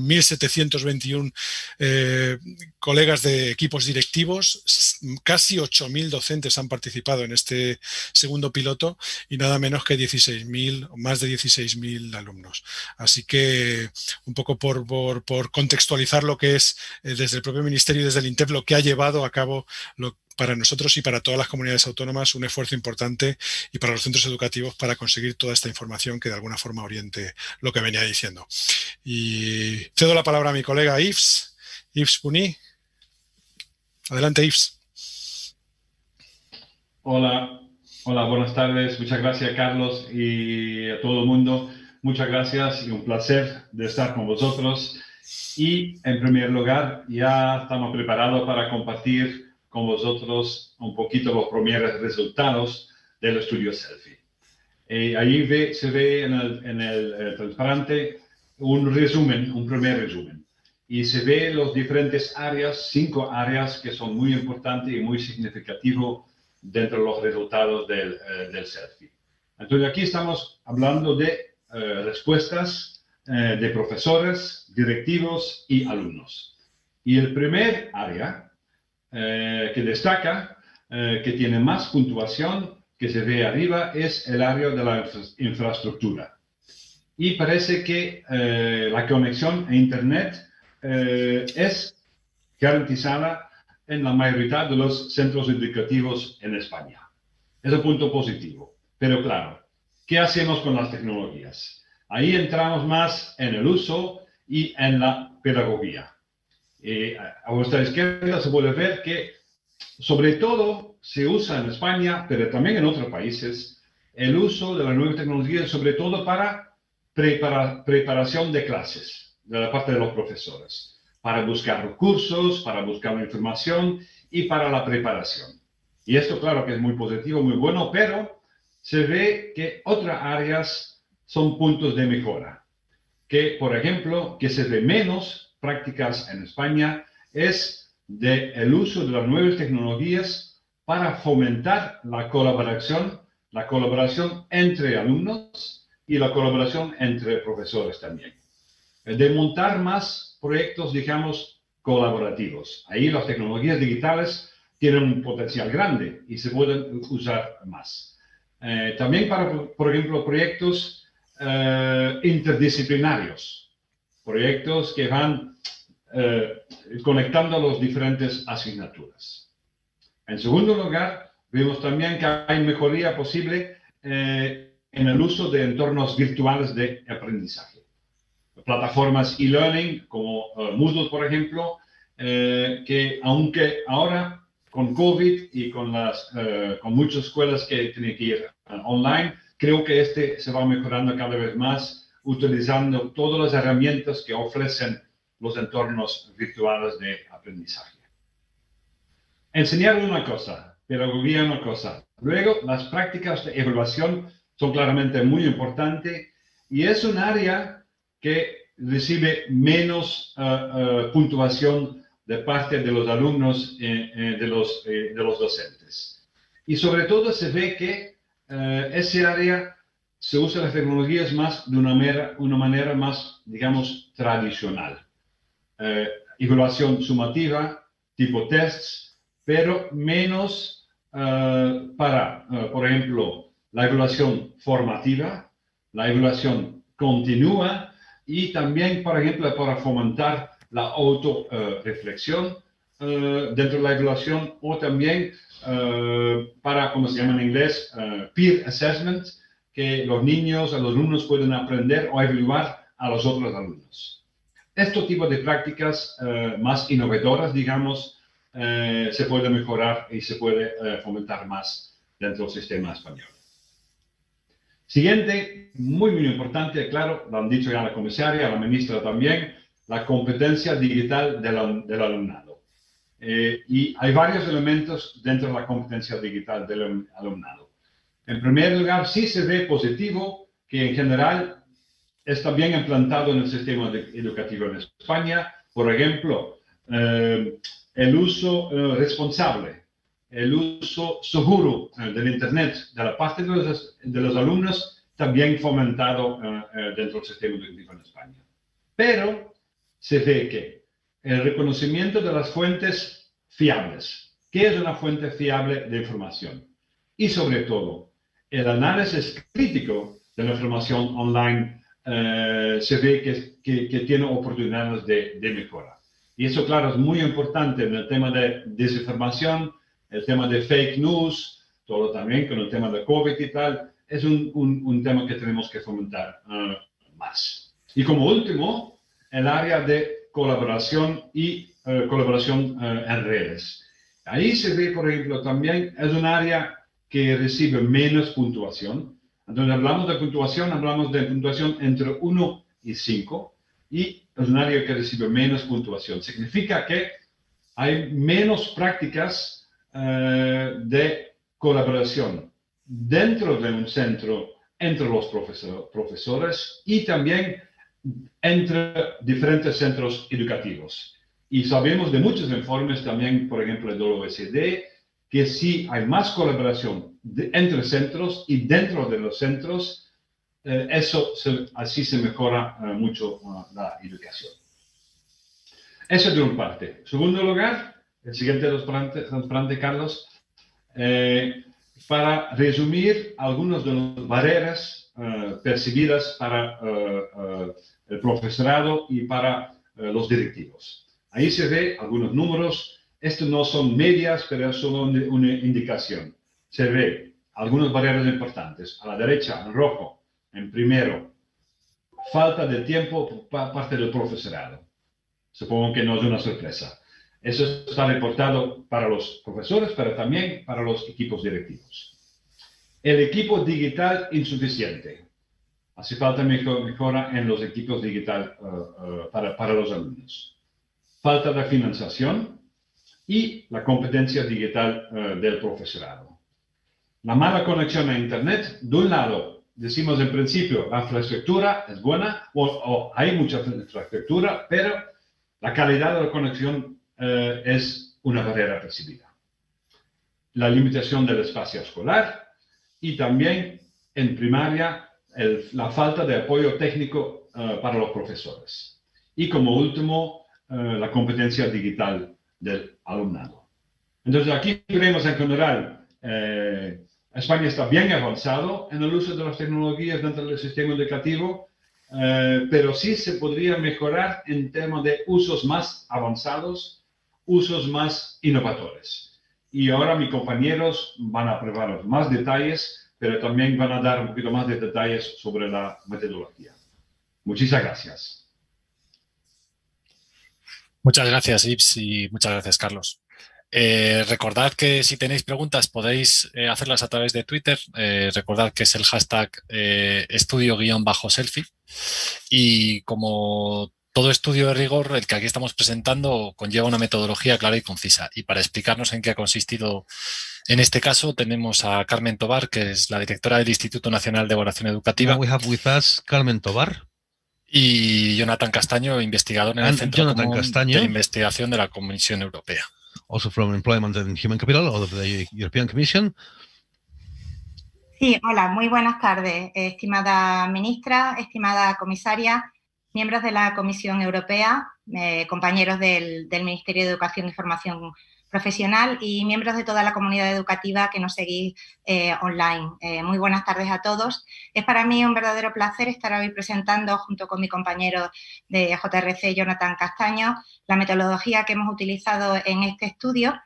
1.721 colegas de equipos directivos, casi 8.000 docentes han participado en este segundo piloto y nada menos que 16.000 o más de 16.000 alumnos. Así que un poco por contextualizar lo que es desde el propio Ministerio y desde el INTEF lo que ha llevado a cabo para nosotros y para todas las comunidades autónomas un esfuerzo importante y para los centros educativos para conseguir toda esta información que de alguna forma oriente lo que venía diciendo. Y cedo la palabra a mi colega Yves Puny. Adelante, Yves. Hola, buenas tardes. Muchas gracias, Carlos, y a todo el mundo. Muchas gracias y un placer de estar con vosotros. Y, en primer lugar, ya estamos preparados para compartir con vosotros un poquito los primeros resultados del estudio Selfie. Ahí se ve en el transparente un primer resumen. Y se ve los diferentes áreas, 5 áreas que son muy importantes y muy significativas dentro de los resultados del Selfie. Entonces, aquí estamos hablando de respuestas de profesores, directivos y alumnos. Y el primer área que destaca, que tiene más puntuación, que se ve arriba, es el área de la infraestructura. Y parece que la conexión a Internet es garantizada en la mayoría de los centros educativos en España. Es un punto positivo. Pero claro, ¿qué hacemos con las tecnologías? Ahí entramos más en el uso y en la pedagogía. A vuestra izquierda se puede ver que, sobre todo, se usa en España, pero también en otros países, el uso de la nueva tecnología, sobre todo para preparación de clases, de la parte de los profesores, para buscar recursos, para buscar información y para la preparación. Y esto, claro, que es muy positivo, muy bueno, pero se ve que otras áreas son puntos de mejora. Que, por ejemplo, que se ve menos prácticas en España es el uso de las nuevas tecnologías para fomentar la colaboración entre alumnos y la colaboración entre profesores también. De montar más proyectos, digamos, colaborativos. Ahí las tecnologías digitales tienen un potencial grande y se pueden usar más. También para, por ejemplo, proyectos interdisciplinarios, proyectos que van conectando las diferentes asignaturas. En segundo lugar, vemos también que hay mejoría posible en el uso de entornos virtuales de aprendizaje. Plataformas e-learning como Moodle, por ejemplo, que aunque ahora con COVID y con muchas escuelas que tienen que ir online, creo que se va mejorando cada vez más utilizando todas las herramientas que ofrecen los entornos virtuales de aprendizaje. Enseñar una cosa, pedagogía una cosa. Luego, las prácticas de evaluación son claramente muy importantes y es un área que recibe menos puntuación de parte de los alumnos, de los docentes. Y sobre todo se ve que ese área se usa las tecnologías más de una manera más, digamos, tradicional. Evaluación sumativa, tipo tests, pero menos para, por ejemplo, la evaluación formativa, la evaluación continua y también, por ejemplo, para fomentar la autorreflexión dentro de la evaluación o también para, como se llama en inglés, peer assessment, que los niños, los alumnos pueden aprender o evaluar a los otros alumnos. Este tipo de prácticas más innovadoras, digamos, se puede mejorar y se puede fomentar más dentro del sistema español. Siguiente, muy importante, claro, lo han dicho ya la comisaria, la ministra también, la competencia digital del alumnado. Y hay varios elementos dentro de la competencia digital del alumnado. En primer lugar, sí se ve positivo que en general está bien implantado en el sistema educativo en España. Por ejemplo, el uso responsable, el uso seguro del Internet de la parte de los alumnos, también fomentado dentro del sistema educativo en España. Pero se ve que el reconocimiento de las fuentes fiables, ¿qué es una fuente fiable de información? Y sobre todo, el análisis crítico de la información online se ve que tiene oportunidades de mejora. Y eso, claro, es muy importante en el tema de desinformación, el tema de fake news, todo también con el tema de COVID y tal. Es un tema que tenemos que fomentar más. Y como último, el área de colaboración y colaboración en redes. Ahí se ve, por ejemplo, también es un área que recibe menos puntuación. Entonces hablamos de puntuación entre 1 y 5 y es un área que recibe menos puntuación. Significa que hay menos prácticas de colaboración dentro de un centro entre los profesores y también entre diferentes centros educativos. Y sabemos de muchos informes también, por ejemplo, del OECD, que sí hay más colaboración entre centros y dentro de los centros, así se mejora mucho la educación. Eso de una parte. En segundo lugar, el siguiente transparente, Carlos, para resumir algunas de las barreras percibidas para el profesorado y para los directivos. Ahí se ve algunos números. Estos no son medias, pero son una indicación. Se ve algunas barreras importantes. A la derecha, en rojo, en primero, falta de tiempo por parte del profesorado. Supongo que no es una sorpresa. Eso está reportado para los profesores, pero también para los equipos directivos. El equipo digital insuficiente. Hace falta mejora en los equipos digital para los alumnos. Falta de financiación y la competencia digital del profesorado. La mala conexión a Internet, de un lado, decimos en principio, la infraestructura es buena, o hay mucha infraestructura, pero la calidad de la conexión es una barrera percibida. La limitación del espacio escolar y también, en primaria, la falta de apoyo técnico para los profesores. Y como último, la competencia digital del alumnado. Entonces aquí vemos en general, España está bien avanzado en el uso de las tecnologías dentro del sistema educativo, pero sí se podría mejorar en temas de usos más avanzados, usos más innovadores. Y ahora mis compañeros van a preparar más detalles, pero también van a dar un poquito más de detalles sobre la metodología. Muchísimas gracias. Muchas gracias, Yves, y muchas gracias, Carlos. Recordad que si tenéis preguntas podéis hacerlas a través de Twitter. Recordad que es el hashtag estudio_selfie. Y como todo estudio de rigor, el que aquí estamos presentando conlleva una metodología clara y concisa. Y para explicarnos en qué ha consistido en este caso, tenemos a Carmen Tobar, que es la directora del Instituto Nacional de Evaluación Educativa. Now we have with us Carmen Tobar. Y Jonathan Castaño, investigador en el And Centro Jonathan Común Castaño. de Investigación de la Comisión Europea. Also from Employment and Human Capital of the European Commission. Sí, hola, muy buenas tardes, estimada ministra, estimada comisaria, miembros de la Comisión Europea, compañeros del Ministerio de Educación y Formación Profesional y miembros de toda la comunidad educativa que nos seguís online. Muy buenas tardes a todos. Es para mí un verdadero placer estar hoy presentando, junto con mi compañero de JRC, Jonathan Castaño, la metodología que hemos utilizado en este estudio,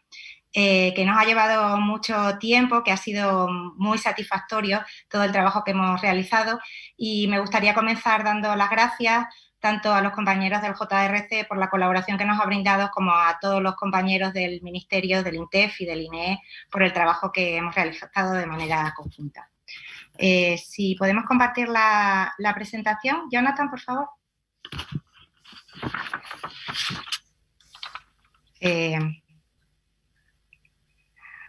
que nos ha llevado mucho tiempo, que ha sido muy satisfactorio todo el trabajo que hemos realizado, y me gustaría comenzar dando las gracias tanto a los compañeros del JRC por la colaboración que nos ha brindado, como a todos los compañeros del Ministerio, del INTEF y del INEE por el trabajo que hemos realizado de manera conjunta. Si podemos compartir la presentación. Jonathan, por favor.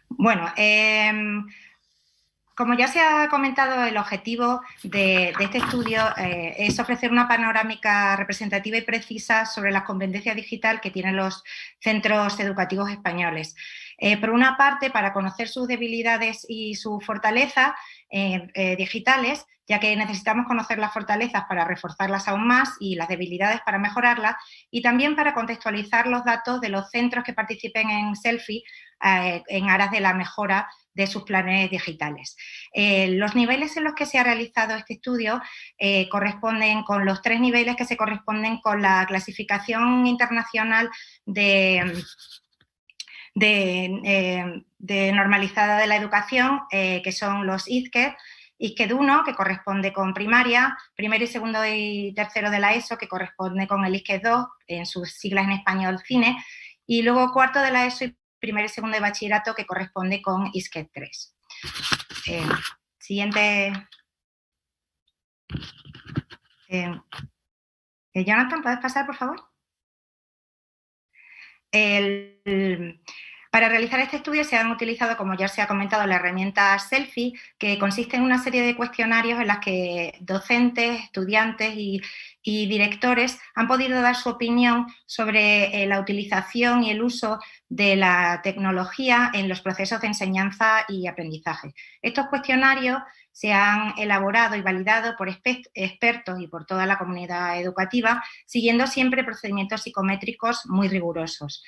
Bueno, como ya se ha comentado, el objetivo de este estudio es ofrecer una panorámica representativa y precisa sobre la competencia digital que tienen los centros educativos españoles. Por una parte, para conocer sus debilidades y sus fortalezas digitales, ya que necesitamos conocer las fortalezas para reforzarlas aún más y las debilidades para mejorarlas, y también para contextualizar los datos de los centros que participen en Selfie en aras de la mejora de sus planes digitales. Los niveles en los que se ha realizado este estudio corresponden con los 3 niveles que se corresponden con la clasificación internacional de normalizada de la educación, que son los ISCED. ISCED 1, que corresponde con primaria, primero y segundo y tercero de la ESO, que corresponde con el ISCED 2, en sus siglas en español CINE, y luego cuarto de la ESO y primero y segundo de bachillerato, que corresponde con ISCED 3. Siguiente. Jonathan, ¿puedes pasar, por favor? Para realizar este estudio se han utilizado, como ya se ha comentado, la herramienta Selfie, que consiste en una serie de cuestionarios en las que docentes, estudiantes y directores han podido dar su opinión sobre la utilización y el uso de la tecnología en los procesos de enseñanza y aprendizaje. Estos cuestionarios se han elaborado y validado por expertos y por toda la comunidad educativa, siguiendo siempre procedimientos psicométricos muy rigurosos.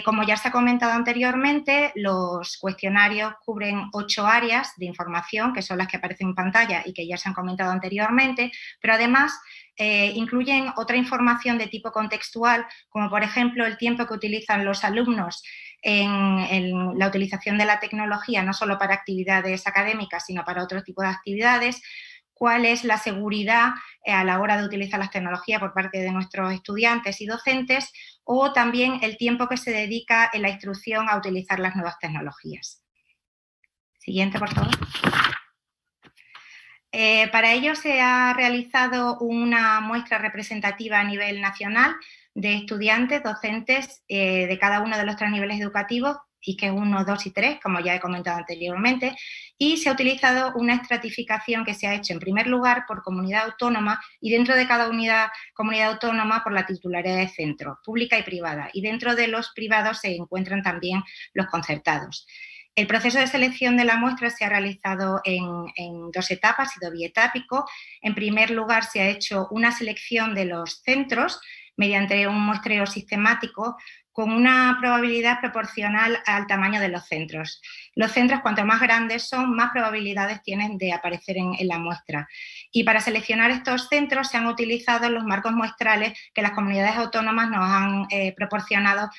Como ya se ha comentado anteriormente, los cuestionarios cubren 8 áreas de información, que son las que aparecen en pantalla y que ya se han comentado anteriormente, pero además incluyen otra información de tipo contextual, como por ejemplo el tiempo que utilizan los alumnos en la utilización de la tecnología, no solo para actividades académicas, sino para otro tipo de actividades, cuál es la seguridad a la hora de utilizar las tecnologías por parte de nuestros estudiantes y docentes, o también el tiempo que se dedica en la instrucción a utilizar las nuevas tecnologías. Siguiente, por favor. Para ello se ha realizado una muestra representativa a nivel nacional de estudiantes, docentes de cada uno de los 3 niveles educativos, ISCED 1, 2 y 3, como ya he comentado anteriormente, y se ha utilizado una estratificación que se ha hecho en primer lugar por comunidad autónoma y dentro de cada comunidad autónoma por la titularidad de centro, pública y privada, y dentro de los privados se encuentran también los concertados. El proceso de selección de la muestra se ha realizado en 2 etapas, ha sido bietápico. En primer lugar, se ha hecho una selección de los centros mediante un muestreo sistemático con una probabilidad proporcional al tamaño de los centros. Los centros, cuanto más grandes son, más probabilidades tienen de aparecer en la muestra. Y para seleccionar estos centros se han utilizado los marcos muestrales que las comunidades autónomas nos han proporcionado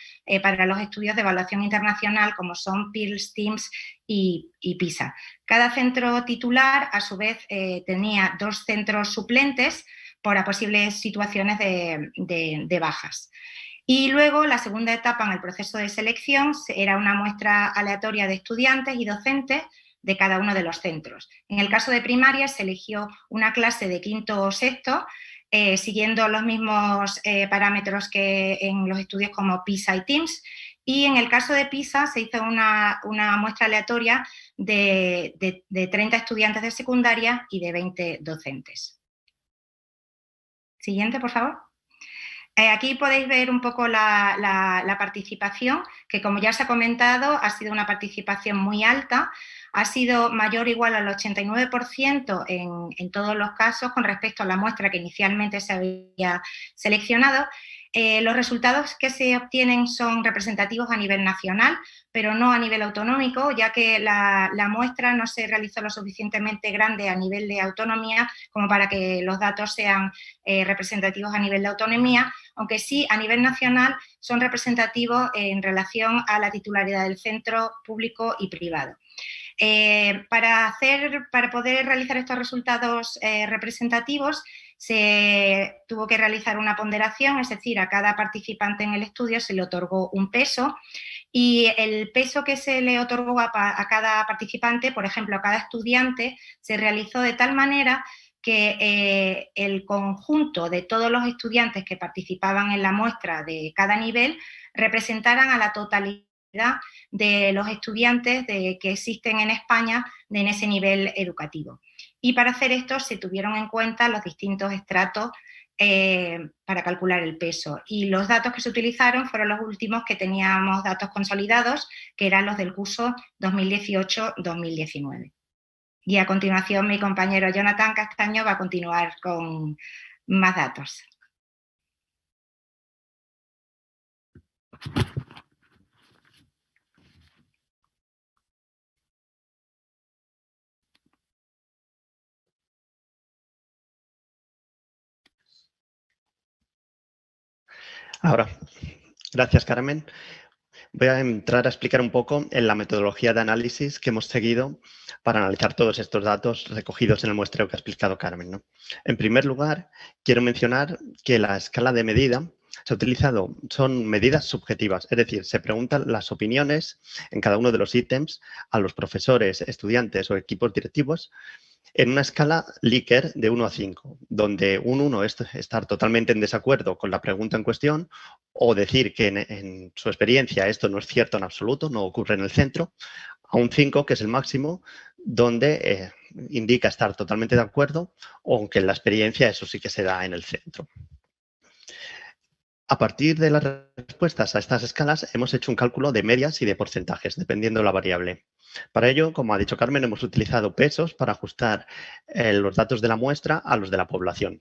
para los estudios de evaluación internacional, como son PIRLS, TIMSS y PISA. Cada centro titular, a su vez, tenía 2 centros suplentes por posibles situaciones de bajas. Y luego, la segunda etapa en el proceso de selección era una muestra aleatoria de estudiantes y docentes de cada uno de los centros. En el caso de primaria se eligió una clase de quinto o sexto, siguiendo los mismos parámetros que en los estudios como PISA y TIMSS, y en el caso de PISA se hizo una muestra aleatoria de 30 estudiantes de secundaria y de 20 docentes. Siguiente, por favor. Aquí podéis ver un poco la participación, que como ya se ha comentado, ha sido una participación muy alta, ha sido mayor o igual al 89% en todos los casos con respecto a la muestra que inicialmente se había seleccionado. Los resultados que se obtienen son representativos a nivel nacional, pero no a nivel autonómico, ya que la muestra no se realizó lo suficientemente grande a nivel de autonomía como para que los datos sean representativos a nivel de autonomía, aunque sí a nivel nacional son representativos en relación a la titularidad del centro público y privado. Para poder realizar estos resultados representativos se tuvo que realizar una ponderación, es decir, a cada participante en el estudio se le otorgó un peso y el peso que se le otorgó a cada participante, por ejemplo, a cada estudiante, se realizó de tal manera que el conjunto de todos los estudiantes que participaban en la muestra de cada nivel representaran a la totalidad de los estudiantes que existen en España en ese nivel educativo. Y para hacer esto se tuvieron en cuenta los distintos estratos para calcular el peso. Y los datos que se utilizaron fueron los últimos que teníamos datos consolidados, que eran los del curso 2018-2019. Y a continuación mi compañero Jonathan Castaño va a continuar con más datos. Ahora, gracias Carmen. Voy a entrar a explicar un poco en la metodología de análisis que hemos seguido para analizar todos estos datos recogidos en el muestreo que ha explicado Carmen, ¿no? En primer lugar, quiero mencionar que la escala de medida se ha utilizado, son medidas subjetivas, es decir, se preguntan las opiniones en cada uno de los ítems a los profesores, estudiantes o equipos directivos en una escala Likert de 1 a 5, donde un 1 es estar totalmente en desacuerdo con la pregunta en cuestión o decir que en su experiencia esto no es cierto en absoluto, no ocurre en el centro, a un 5, que es el máximo, donde indica estar totalmente de acuerdo, aunque en la experiencia eso sí que se da en el centro. A partir de las respuestas a estas escalas hemos hecho un cálculo de medias y de porcentajes, dependiendo de la variable. Para ello, como ha dicho Carmen, hemos utilizado pesos para ajustar los datos de la muestra a los de la población.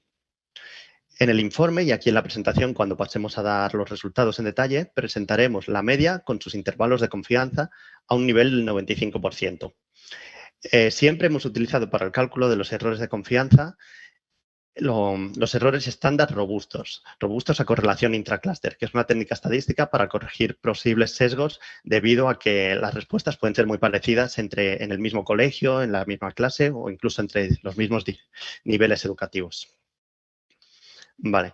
En el informe y aquí en la presentación, cuando pasemos a dar los resultados en detalle, presentaremos la media con sus intervalos de confianza a un nivel del 95%. Siempre hemos utilizado para el cálculo de los errores de confianza los errores estándar robustos a correlación intraclúster, que es una técnica estadística para corregir posibles sesgos debido a que las respuestas pueden ser muy parecidas en el mismo colegio, en la misma clase o incluso entre los mismos niveles educativos. Vale.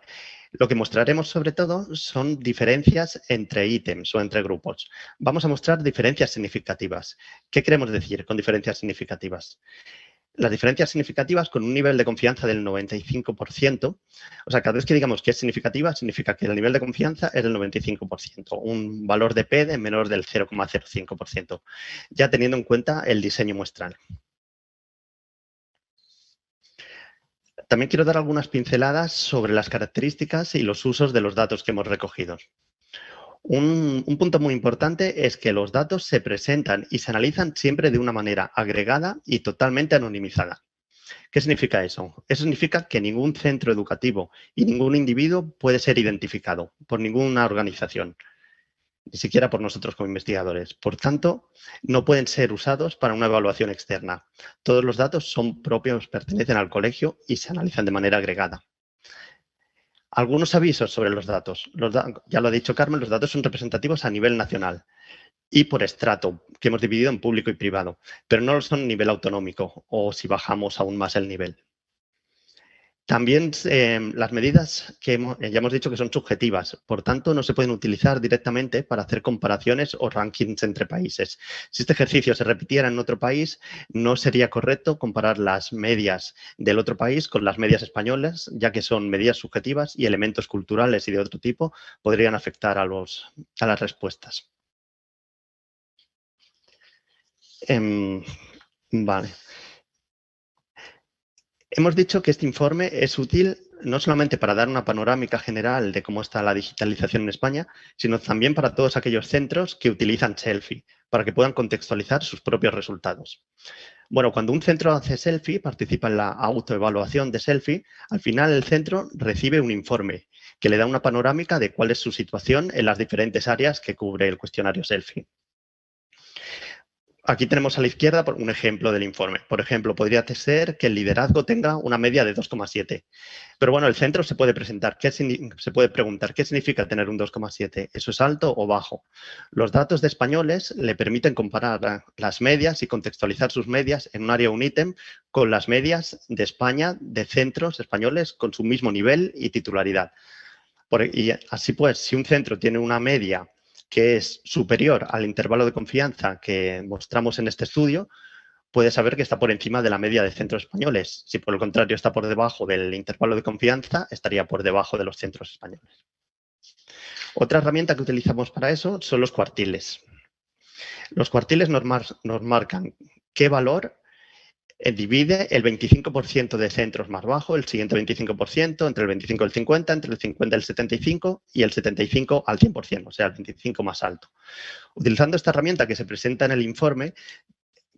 Lo que mostraremos sobre todo son diferencias entre ítems o entre grupos. Vamos a mostrar diferencias significativas. ¿Qué queremos decir con diferencias significativas? Las diferencias significativas con un nivel de confianza del 95%, o sea, cada vez que digamos que es significativa, significa que el nivel de confianza es del 95%, un valor de P de menor del 0,05%, ya teniendo en cuenta el diseño muestral. También quiero dar algunas pinceladas sobre las características y los usos de los datos que hemos recogido. Un punto muy importante es que los datos se presentan y se analizan siempre de una manera agregada y totalmente anonimizada. ¿Qué significa eso? Eso significa que ningún centro educativo y ningún individuo puede ser identificado por ninguna organización, ni siquiera por nosotros como investigadores. Por tanto, no pueden ser usados para una evaluación externa. Todos los datos son propios, pertenecen al colegio y se analizan de manera agregada. Algunos avisos sobre los datos. Ya lo ha dicho Carmen, los datos son representativos a nivel nacional y por estrato, que hemos dividido en público y privado, pero no lo son a nivel autonómico o si bajamos aún más el nivel. También las medidas que ya hemos dicho que son subjetivas, por tanto no se pueden utilizar directamente para hacer comparaciones o rankings entre países. Si este ejercicio se repitiera en otro país, no sería correcto comparar las medias del otro país con las medias españolas, ya que son medidas subjetivas y elementos culturales y de otro tipo podrían afectar a las respuestas. Vale. Hemos dicho que este informe es útil no solamente para dar una panorámica general de cómo está la digitalización en España, sino también para todos aquellos centros que utilizan Selfie, para que puedan contextualizar sus propios resultados. Bueno, cuando un centro hace Selfie, participa en la autoevaluación de Selfie, al final el centro recibe un informe que le da una panorámica de cuál es su situación en las diferentes áreas que cubre el cuestionario Selfie. Aquí tenemos a la izquierda un ejemplo del informe. Por ejemplo, podría ser que el liderazgo tenga una media de 2,7. Pero bueno, el centro se puede preguntar qué significa tener un 2,7. ¿Eso es alto o bajo? Los datos de españoles le permiten comparar las medias y contextualizar sus medias en un área, un ítem, con las medias de España de centros españoles con su mismo nivel y titularidad. Y así pues, si un centro tiene una media que es superior al intervalo de confianza que mostramos en este estudio, puede saber que está por encima de la media de centros españoles. Si por el contrario está por debajo del intervalo de confianza, estaría por debajo de los centros españoles. Otra herramienta que utilizamos para eso son los cuartiles. Los cuartiles nos marcan qué valor divide el 25% de centros más bajo, el siguiente 25%, entre el 25 y el 50, entre el 50 y el 75 y el 75 al 100%, o sea, el 25 más alto. Utilizando esta herramienta que se presenta en el informe,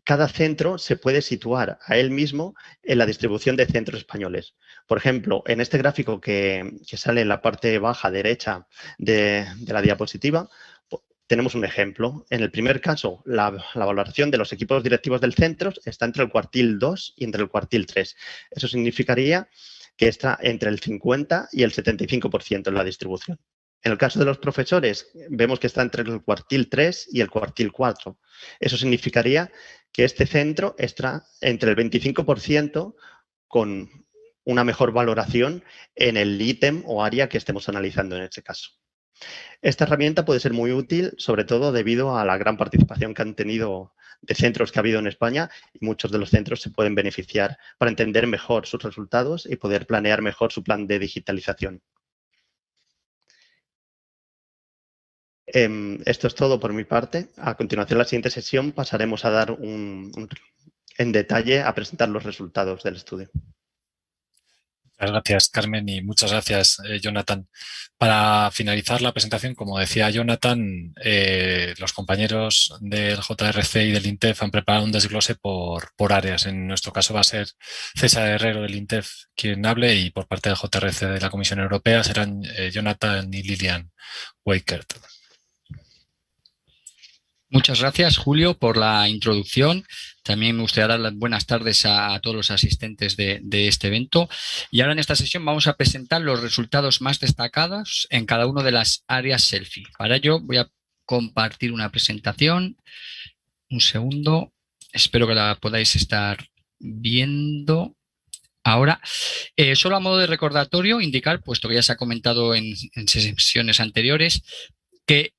cada centro se puede situar a él mismo en la distribución de centros españoles. Por ejemplo, en este gráfico que sale en la parte baja derecha de la diapositiva, tenemos un ejemplo. En el primer caso, la valoración de los equipos directivos del centro está entre el cuartil 2 y entre el cuartil 3. Eso significaría que está entre el 50 y el 75% en la distribución. En el caso de los profesores, vemos que está entre el cuartil 3 y el cuartil 4. Eso significaría que este centro está entre el 25% con una mejor valoración en el ítem o área que estemos analizando en este caso. Esta herramienta puede ser muy útil, sobre todo debido a la gran participación que han tenido de centros que ha habido en España, y muchos de los centros se pueden beneficiar para entender mejor sus resultados y poder planear mejor su plan de digitalización. Esto es todo por mi parte. A continuación, en la siguiente sesión pasaremos a dar en detalle a presentar los resultados del estudio. Muchas gracias, Carmen, y muchas gracias, Jonathan. Para finalizar la presentación, como decía Jonathan, los compañeros del JRC y del INTEF han preparado un desglose por áreas. En nuestro caso va a ser César Herrero del INTEF quien hable, y por parte del JRC de la Comisión Europea serán Jonathan y Lilian Weikert. Muchas gracias, Julio, por la introducción. También me gustaría dar las buenas tardes a todos los asistentes de este evento. Y ahora en esta sesión vamos a presentar los resultados más destacados en cada una de las áreas Selfie. Para ello voy a compartir una presentación. Un segundo. Espero que la podáis estar viendo. Ahora, solo a modo de recordatorio, indicar, puesto que ya se ha comentado en sesiones anteriores, que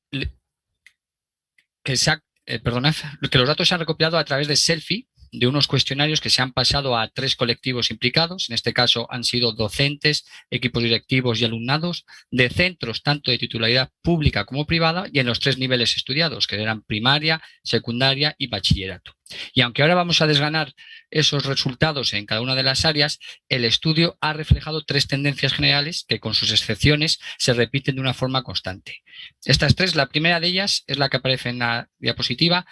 los datos se han recopilado a través de Selfie, de unos cuestionarios que se han pasado a 3 colectivos implicados. En este caso han sido docentes, equipos directivos y alumnados de centros tanto de titularidad pública como privada, y en los 3 niveles estudiados, que eran primaria, secundaria y bachillerato. Y aunque ahora vamos a desgranar esos resultados en cada una de las áreas, el estudio ha reflejado 3 tendencias generales que, con sus excepciones, se repiten de una forma constante. Estas 3, la primera de ellas es la que aparece en la diapositiva.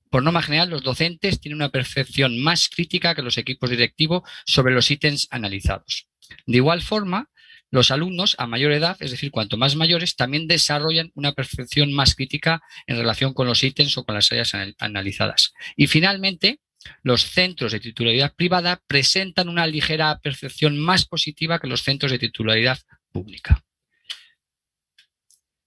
Por norma general, los docentes tienen una percepción más crítica que los equipos directivos sobre los ítems analizados. De igual forma, los alumnos a mayor edad, es decir, cuanto más mayores, también desarrollan una percepción más crítica en relación con los ítems o con las áreas analizadas. Y finalmente, los centros de titularidad privada presentan una ligera percepción más positiva que los centros de titularidad pública.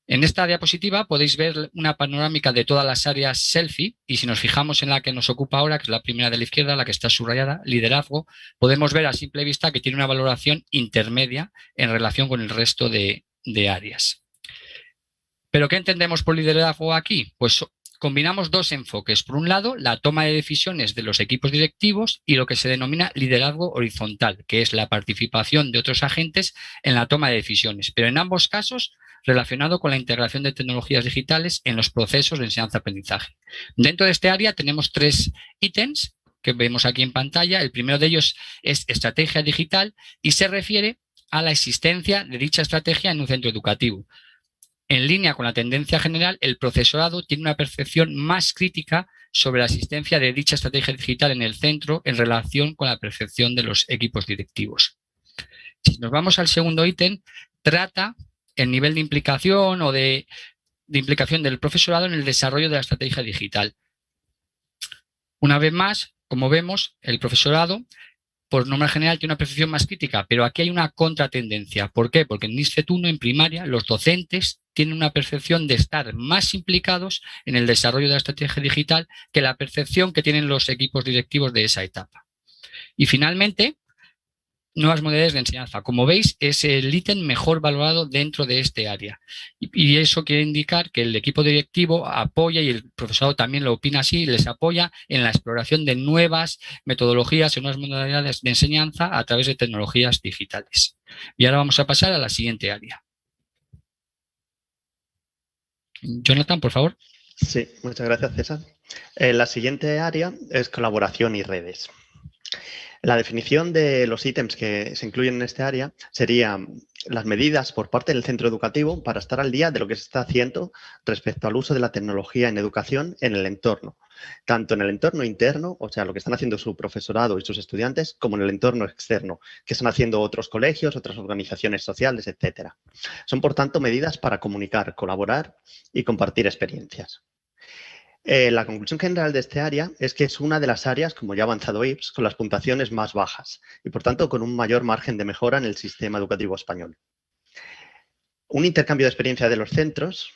En esta diapositiva podéis ver una panorámica de todas las áreas Selfie, y si nos fijamos en la que nos ocupa ahora, que es la primera de la izquierda, la que está subrayada, liderazgo, podemos ver a simple vista que tiene una valoración intermedia en relación con el resto de áreas. ¿Pero qué entendemos por liderazgo aquí? Pues combinamos 2 enfoques. Por un lado, la toma de decisiones de los equipos directivos, y lo que se denomina liderazgo horizontal, que es la participación de otros agentes en la toma de decisiones, pero en ambos casos relacionado con la integración de tecnologías digitales en los procesos de enseñanza-aprendizaje. Dentro de este área tenemos 3 ítems que vemos aquí en pantalla. El primero de ellos es estrategia digital y se refiere a la existencia de dicha estrategia en un centro educativo. En línea con la tendencia general, el profesorado tiene una percepción más crítica sobre la existencia de dicha estrategia digital en el centro en relación con la percepción de los equipos directivos. Si nos vamos al segundo ítem, trata el nivel de implicación o de implicación del profesorado en el desarrollo de la estrategia digital. Una vez más, como vemos, el profesorado, por norma general, tiene una percepción más crítica, pero aquí hay una contratendencia. ¿Por qué? Porque en NISFET 1, en primaria, los docentes tienen una percepción de estar más implicados en el desarrollo de la estrategia digital que la percepción que tienen los equipos directivos de esa etapa. Y finalmente, nuevas modalidades de enseñanza. Como veis, es el ítem mejor valorado dentro de este área. Y eso quiere indicar que el equipo directivo apoya, y el profesorado también lo opina así, les apoya en la exploración de nuevas metodologías y nuevas modalidades de enseñanza a través de tecnologías digitales. Y ahora vamos a pasar a la siguiente área. Jonathan, por favor. Sí, muchas gracias, César. La siguiente área es colaboración y redes. La definición de los ítems que se incluyen en este área serían las medidas por parte del centro educativo para estar al día de lo que se está haciendo respecto al uso de la tecnología en educación en el entorno, tanto en el entorno interno, o sea, lo que están haciendo su profesorado y sus estudiantes, como en el entorno externo, que están haciendo otros colegios, otras organizaciones sociales, etcétera. Son, por tanto, medidas para comunicar, colaborar y compartir experiencias. La conclusión general de este área es que es una de las áreas, como ya ha avanzado IPS, con las puntuaciones más bajas y, por tanto, con un mayor margen de mejora en el sistema educativo español. Un intercambio de experiencia de los centros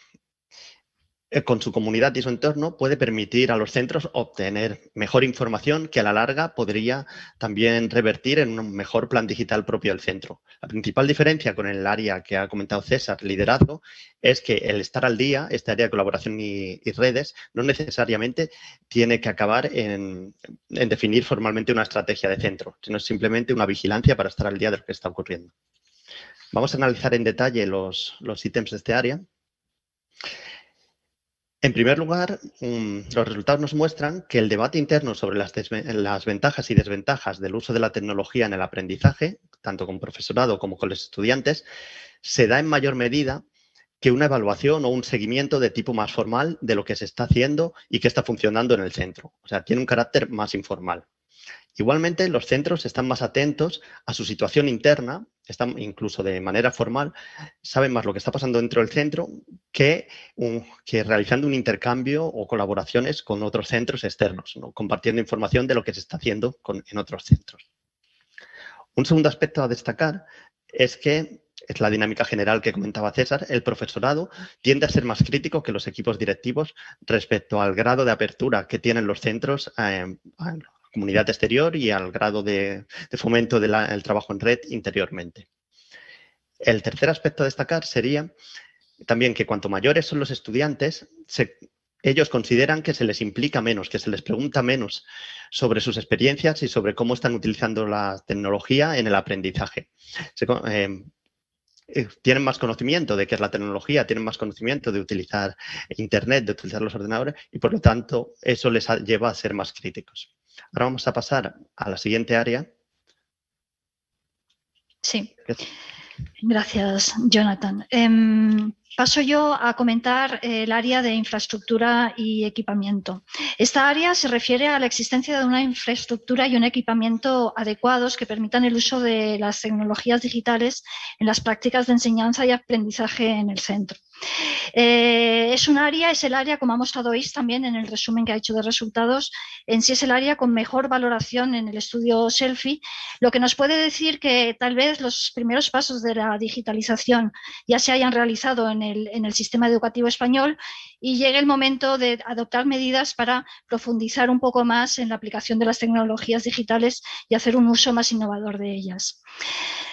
con su comunidad y su entorno puede permitir a los centros obtener mejor información que a la larga podría también revertir en un mejor plan digital propio del centro. La principal diferencia con el área que ha comentado César, liderazgo, es que el estar al día, este área de colaboración y redes, no necesariamente tiene que acabar en definir formalmente una estrategia de centro, sino simplemente una vigilancia para estar al día de lo que está ocurriendo. Vamos a analizar en detalle los ítems de este área. En primer lugar, los resultados nos muestran que el debate interno sobre las ventajas y desventajas del uso de la tecnología en el aprendizaje, tanto con profesorado como con los estudiantes, se da en mayor medida que una evaluación o un seguimiento de tipo más formal de lo que se está haciendo y que está funcionando en el centro. O sea, tiene un carácter más informal. Igualmente, los centros están más atentos a su situación interna, están incluso de manera formal, saben más lo que está pasando dentro del centro que realizando un intercambio o colaboraciones con otros centros externos, ¿no? Compartiendo información de lo que se está haciendo en otros centros. Un segundo aspecto a destacar es que es la dinámica general que comentaba César, el profesorado tiende a ser más crítico que los equipos directivos respecto al grado de apertura que tienen los centros a comunidad exterior y al grado de fomento del trabajo en red interiormente. El tercer aspecto a destacar sería también que cuanto mayores son los estudiantes, ellos consideran que se les implica menos, que se les pregunta menos sobre sus experiencias y sobre cómo están utilizando la tecnología en el aprendizaje. Tienen más conocimiento de qué es la tecnología, tienen más conocimiento de utilizar Internet, de utilizar los ordenadores y, por lo tanto, eso les lleva a ser más críticos. Ahora vamos a pasar a la siguiente área. Sí. Gracias, Jonathan. Paso yo a comentar el área de infraestructura y equipamiento. Esta área se refiere a la existencia de una infraestructura y un equipamiento adecuados que permitan el uso de las tecnologías digitales en las prácticas de enseñanza y aprendizaje en el centro. Es el área, como ha mostrado Is también en el resumen que ha hecho de resultados, en sí es el área con mejor valoración en el estudio Selfie, lo que nos puede decir que tal vez los primeros pasos de la digitalización ya se hayan realizado en el sistema educativo español y llegue el momento de adoptar medidas para profundizar un poco más en la aplicación de las tecnologías digitales y hacer un uso más innovador de ellas.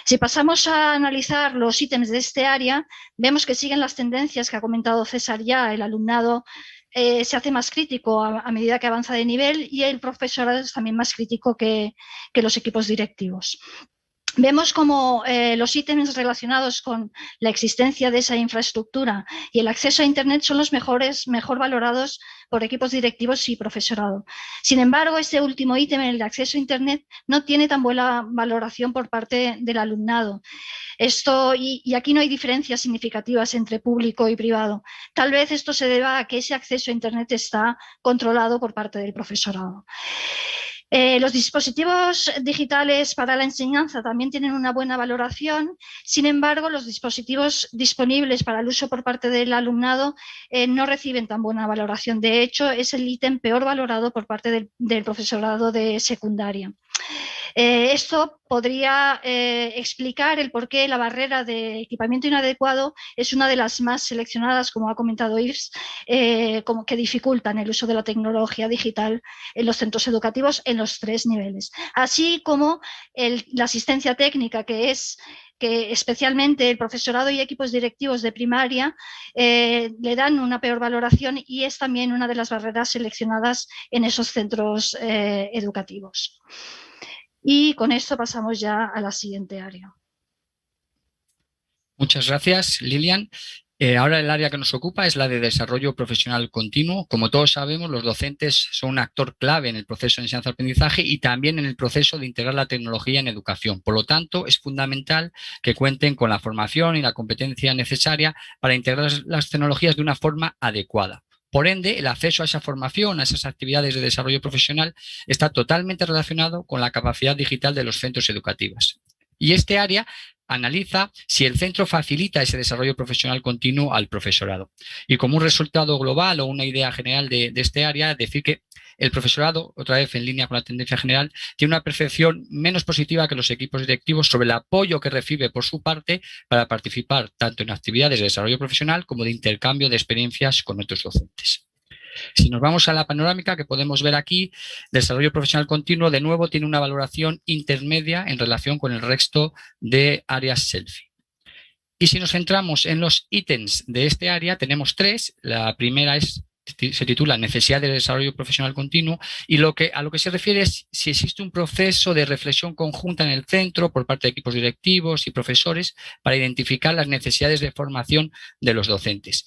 Si pasamos a analizar los ítems de este área, vemos que siguen las tendencias que ha comentado César ya. El alumnado se hace más crítico a medida que avanza de nivel y el profesorado es también más crítico que los equipos directivos. Vemos como los ítems relacionados con la existencia de esa infraestructura y el acceso a Internet son los mejor valorados por equipos directivos y profesorado. Sin embargo, este último ítem, el de acceso a Internet, no tiene tan buena valoración por parte del alumnado. Y aquí no hay diferencias significativas entre público y privado. Tal vez esto se deba a que ese acceso a Internet está controlado por parte del profesorado. Los dispositivos digitales para la enseñanza también tienen una buena valoración. Sin embargo, los dispositivos disponibles para el uso por parte del alumnado no reciben tan buena valoración. De hecho, es el ítem peor valorado por parte del profesorado de secundaria. Esto podría explicar el por qué la barrera de equipamiento inadecuado es una de las más seleccionadas, como ha comentado Yves, como que dificultan el uso de la tecnología digital en los centros educativos en los 3 niveles. Así como la asistencia técnica, que especialmente el profesorado y equipos directivos de primaria le dan una peor valoración y es también una de las barreras seleccionadas en esos centros educativos. Y con esto pasamos ya a la siguiente área. Muchas gracias, Lilian. Ahora el área que nos ocupa es la de desarrollo profesional continuo. Como todos sabemos, los docentes son un actor clave en el proceso de enseñanza-aprendizaje y también en el proceso de integrar la tecnología en educación. Por lo tanto, es fundamental que cuenten con la formación y la competencia necesaria para integrar las tecnologías de una forma adecuada. Por ende, el acceso a esa formación, a esas actividades de desarrollo profesional, está totalmente relacionado con la capacidad digital de los centros educativos. Y este área analiza si el centro facilita ese desarrollo profesional continuo al profesorado. Y como un resultado global o una idea general de este área, decir que el profesorado, otra vez en línea con la tendencia general, tiene una percepción menos positiva que los equipos directivos sobre el apoyo que recibe por su parte para participar tanto en actividades de desarrollo profesional como de intercambio de experiencias con otros docentes. Si nos vamos a la panorámica que podemos ver aquí, desarrollo profesional continuo de nuevo tiene una valoración intermedia en relación con el resto de áreas SELFI. Y si nos centramos en los ítems de este área, tenemos 3. La primera se titula Necesidad de desarrollo profesional continuo y a lo que se refiere es si existe un proceso de reflexión conjunta en el centro por parte de equipos directivos y profesores para identificar las necesidades de formación de los docentes.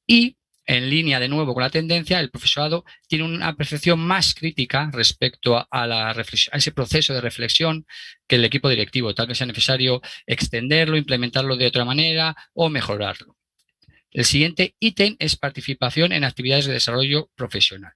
Y en línea de nuevo con la tendencia, el profesorado tiene una percepción más crítica respecto a ese proceso de reflexión que el equipo directivo. Tal vez sea necesario extenderlo, implementarlo de otra manera o mejorarlo. El siguiente ítem es participación en actividades de desarrollo profesional.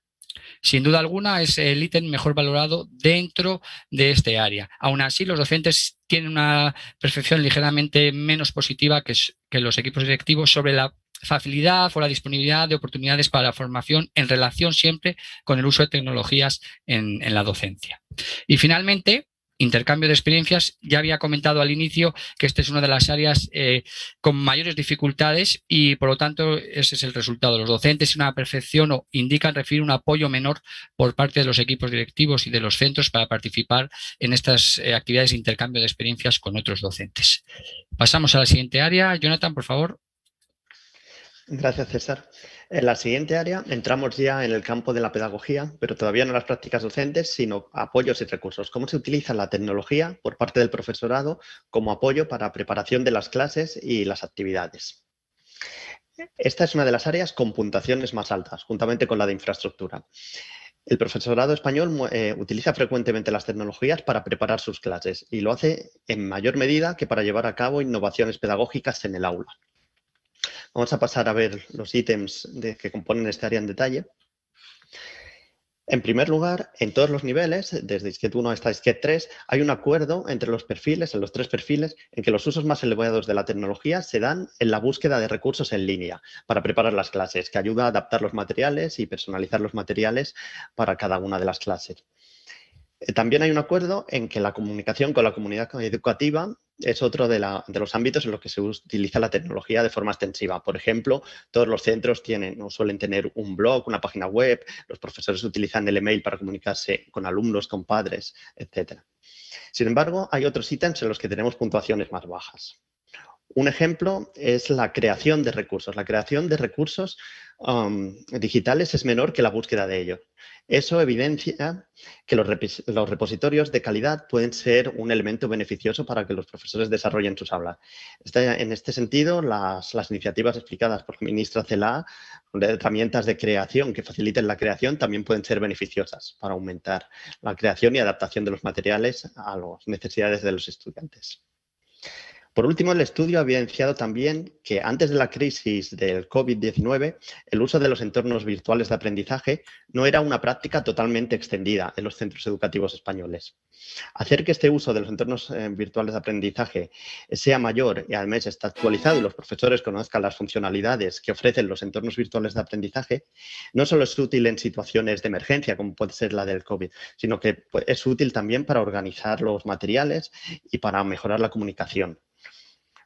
Sin duda alguna es el ítem mejor valorado dentro de este área. Aún así, los docentes tienen una percepción ligeramente menos positiva que los equipos directivos sobre la facilidad o la disponibilidad de oportunidades para la formación en relación siempre con el uso de tecnologías en la docencia. Y finalmente, intercambio de experiencias. Ya había comentado al inicio que esta es una de las áreas con mayores dificultades y, por lo tanto, ese es el resultado. Los docentes, en una percepción o indican recibir un apoyo menor por parte de los equipos directivos y de los centros para participar en estas actividades de intercambio de experiencias con otros docentes. Pasamos a la siguiente área. Jonathan, por favor. Gracias, César. En la siguiente área entramos ya en el campo de la pedagogía, pero todavía no las prácticas docentes, sino apoyos y recursos. ¿Cómo se utiliza la tecnología por parte del profesorado como apoyo para preparación de las clases y las actividades? Esta es una de las áreas con puntuaciones más altas, juntamente con la de infraestructura. El profesorado español utiliza frecuentemente las tecnologías para preparar sus clases y lo hace en mayor medida que para llevar a cabo innovaciones pedagógicas en el aula. Vamos a pasar a ver los ítems que componen este área en detalle. En primer lugar, en todos los niveles, desde ISCET 1 hasta ISCET 3, hay un acuerdo entre los perfiles, en los 3 perfiles, en que los usos más elevados de la tecnología se dan en la búsqueda de recursos en línea para preparar las clases, que ayuda a adaptar los materiales y personalizar los materiales para cada una de las clases. También hay un acuerdo en que la comunicación con la comunidad educativa es otro de los ámbitos en los que se utiliza la tecnología de forma extensiva. Por ejemplo, todos los centros suelen tener un blog, una página web, los profesores utilizan el email para comunicarse con alumnos, con padres, etc. Sin embargo, hay otros ítems en los que tenemos puntuaciones más bajas. Un ejemplo es la creación de recursos. La creación de recursos digitales es menor que la búsqueda de ellos. Eso evidencia que los repositorios de calidad pueden ser un elemento beneficioso para que los profesores desarrollen sus aulas. En este sentido, las iniciativas explicadas por la ministra Celaá, de herramientas de creación que faciliten la creación, también pueden ser beneficiosas para aumentar la creación y adaptación de los materiales a las necesidades de los estudiantes. Por último, el estudio ha evidenciado también que antes de la crisis del COVID-19, el uso de los entornos virtuales de aprendizaje no era una práctica totalmente extendida en los centros educativos españoles. Hacer que este uso de los entornos virtuales de aprendizaje sea mayor y además está actualizado y los profesores conozcan las funcionalidades que ofrecen los entornos virtuales de aprendizaje, no solo es útil en situaciones de emergencia, como puede ser la del COVID, sino que es útil también para organizar los materiales y para mejorar la comunicación.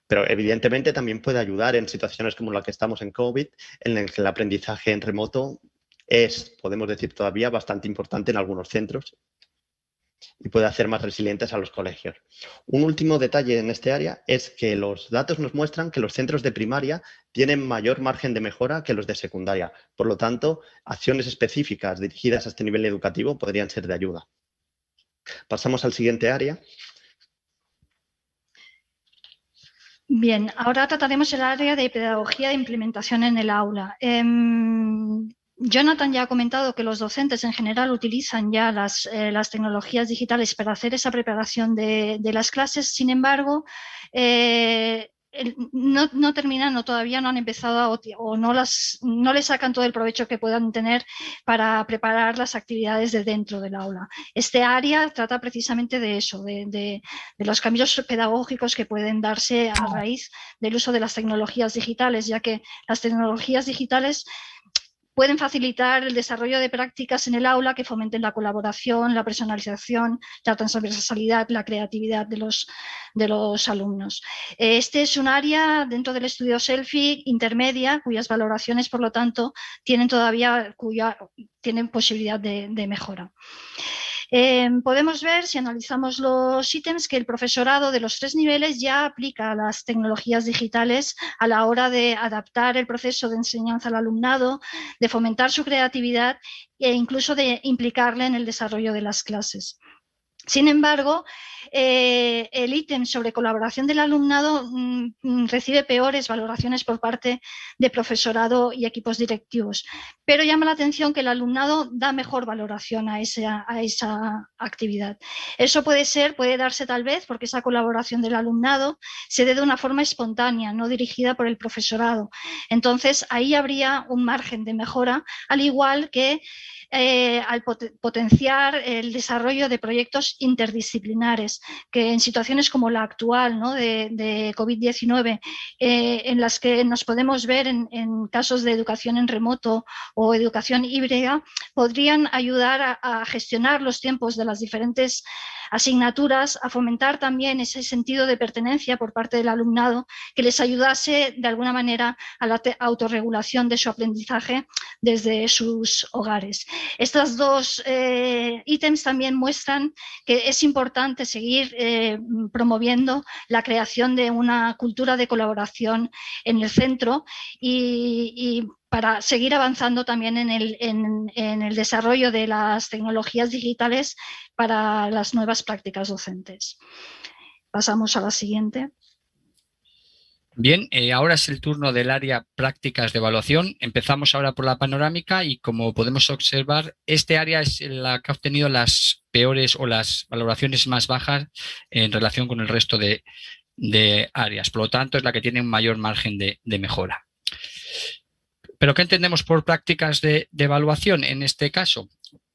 Pero evidentemente también puede ayudar en situaciones como la que estamos en COVID, en la que el aprendizaje en remoto es, podemos decir, todavía bastante importante en algunos centros y puede hacer más resilientes a los colegios. Un último detalle en este área es que los datos nos muestran que los centros de primaria tienen mayor margen de mejora que los de secundaria. Por lo tanto, acciones específicas dirigidas a este nivel educativo podrían ser de ayuda. Pasamos al siguiente área. Bien, ahora trataremos el área de pedagogía de implementación en el aula. Jonathan ya ha comentado que los docentes en general utilizan ya las tecnologías digitales para hacer esa preparación de las clases. Sin embargo, no terminan o todavía no han empezado o no le sacan todo el provecho que puedan tener para preparar las actividades de dentro del aula. Este área trata precisamente de eso, de los cambios pedagógicos que pueden darse a raíz del uso de las tecnologías digitales, ya que las tecnologías digitales pueden facilitar el desarrollo de prácticas en el aula que fomenten la colaboración, la personalización, la transversalidad, la creatividad de los alumnos. Este es un área dentro del estudio Selfie intermedia, cuyas valoraciones, por lo tanto, tienen posibilidad de mejora. Podemos ver, si analizamos los ítems, que el profesorado de los 3 niveles ya aplica las tecnologías digitales a la hora de adaptar el proceso de enseñanza al alumnado, de fomentar su creatividad e incluso de implicarle en el desarrollo de las clases. Sin embargo, el ítem sobre colaboración del alumnado recibe peores valoraciones por parte de profesorado y equipos directivos, pero llama la atención que el alumnado da mejor valoración a esa actividad. Eso puede darse tal vez porque esa colaboración del alumnado se dé de una forma espontánea, no dirigida por el profesorado. Entonces, ahí habría un margen de mejora, al igual que al potenciar el desarrollo de proyectos interdisciplinares, que en situaciones como la actual, ¿no?, de COVID-19, en las que nos podemos ver en casos de educación en remoto o educación híbrida, podrían ayudar a gestionar los tiempos de las diferentes asignaturas, a fomentar también ese sentido de pertenencia por parte del alumnado, que les ayudase de alguna manera a la autorregulación de su aprendizaje desde sus hogares. Estos 2 ítems también muestran que es importante seguir promoviendo la creación de una cultura de colaboración en el centro y para seguir avanzando también en el desarrollo de las tecnologías digitales para las nuevas prácticas docentes. Pasamos a la siguiente. Bien, ahora es el turno del área prácticas de evaluación. Empezamos ahora por la panorámica y, como podemos observar, este área es la que ha obtenido las peores o las valoraciones más bajas en relación con el resto de áreas. Por lo tanto, es la que tiene un mayor margen de mejora. ¿Pero qué entendemos por prácticas de evaluación en este caso?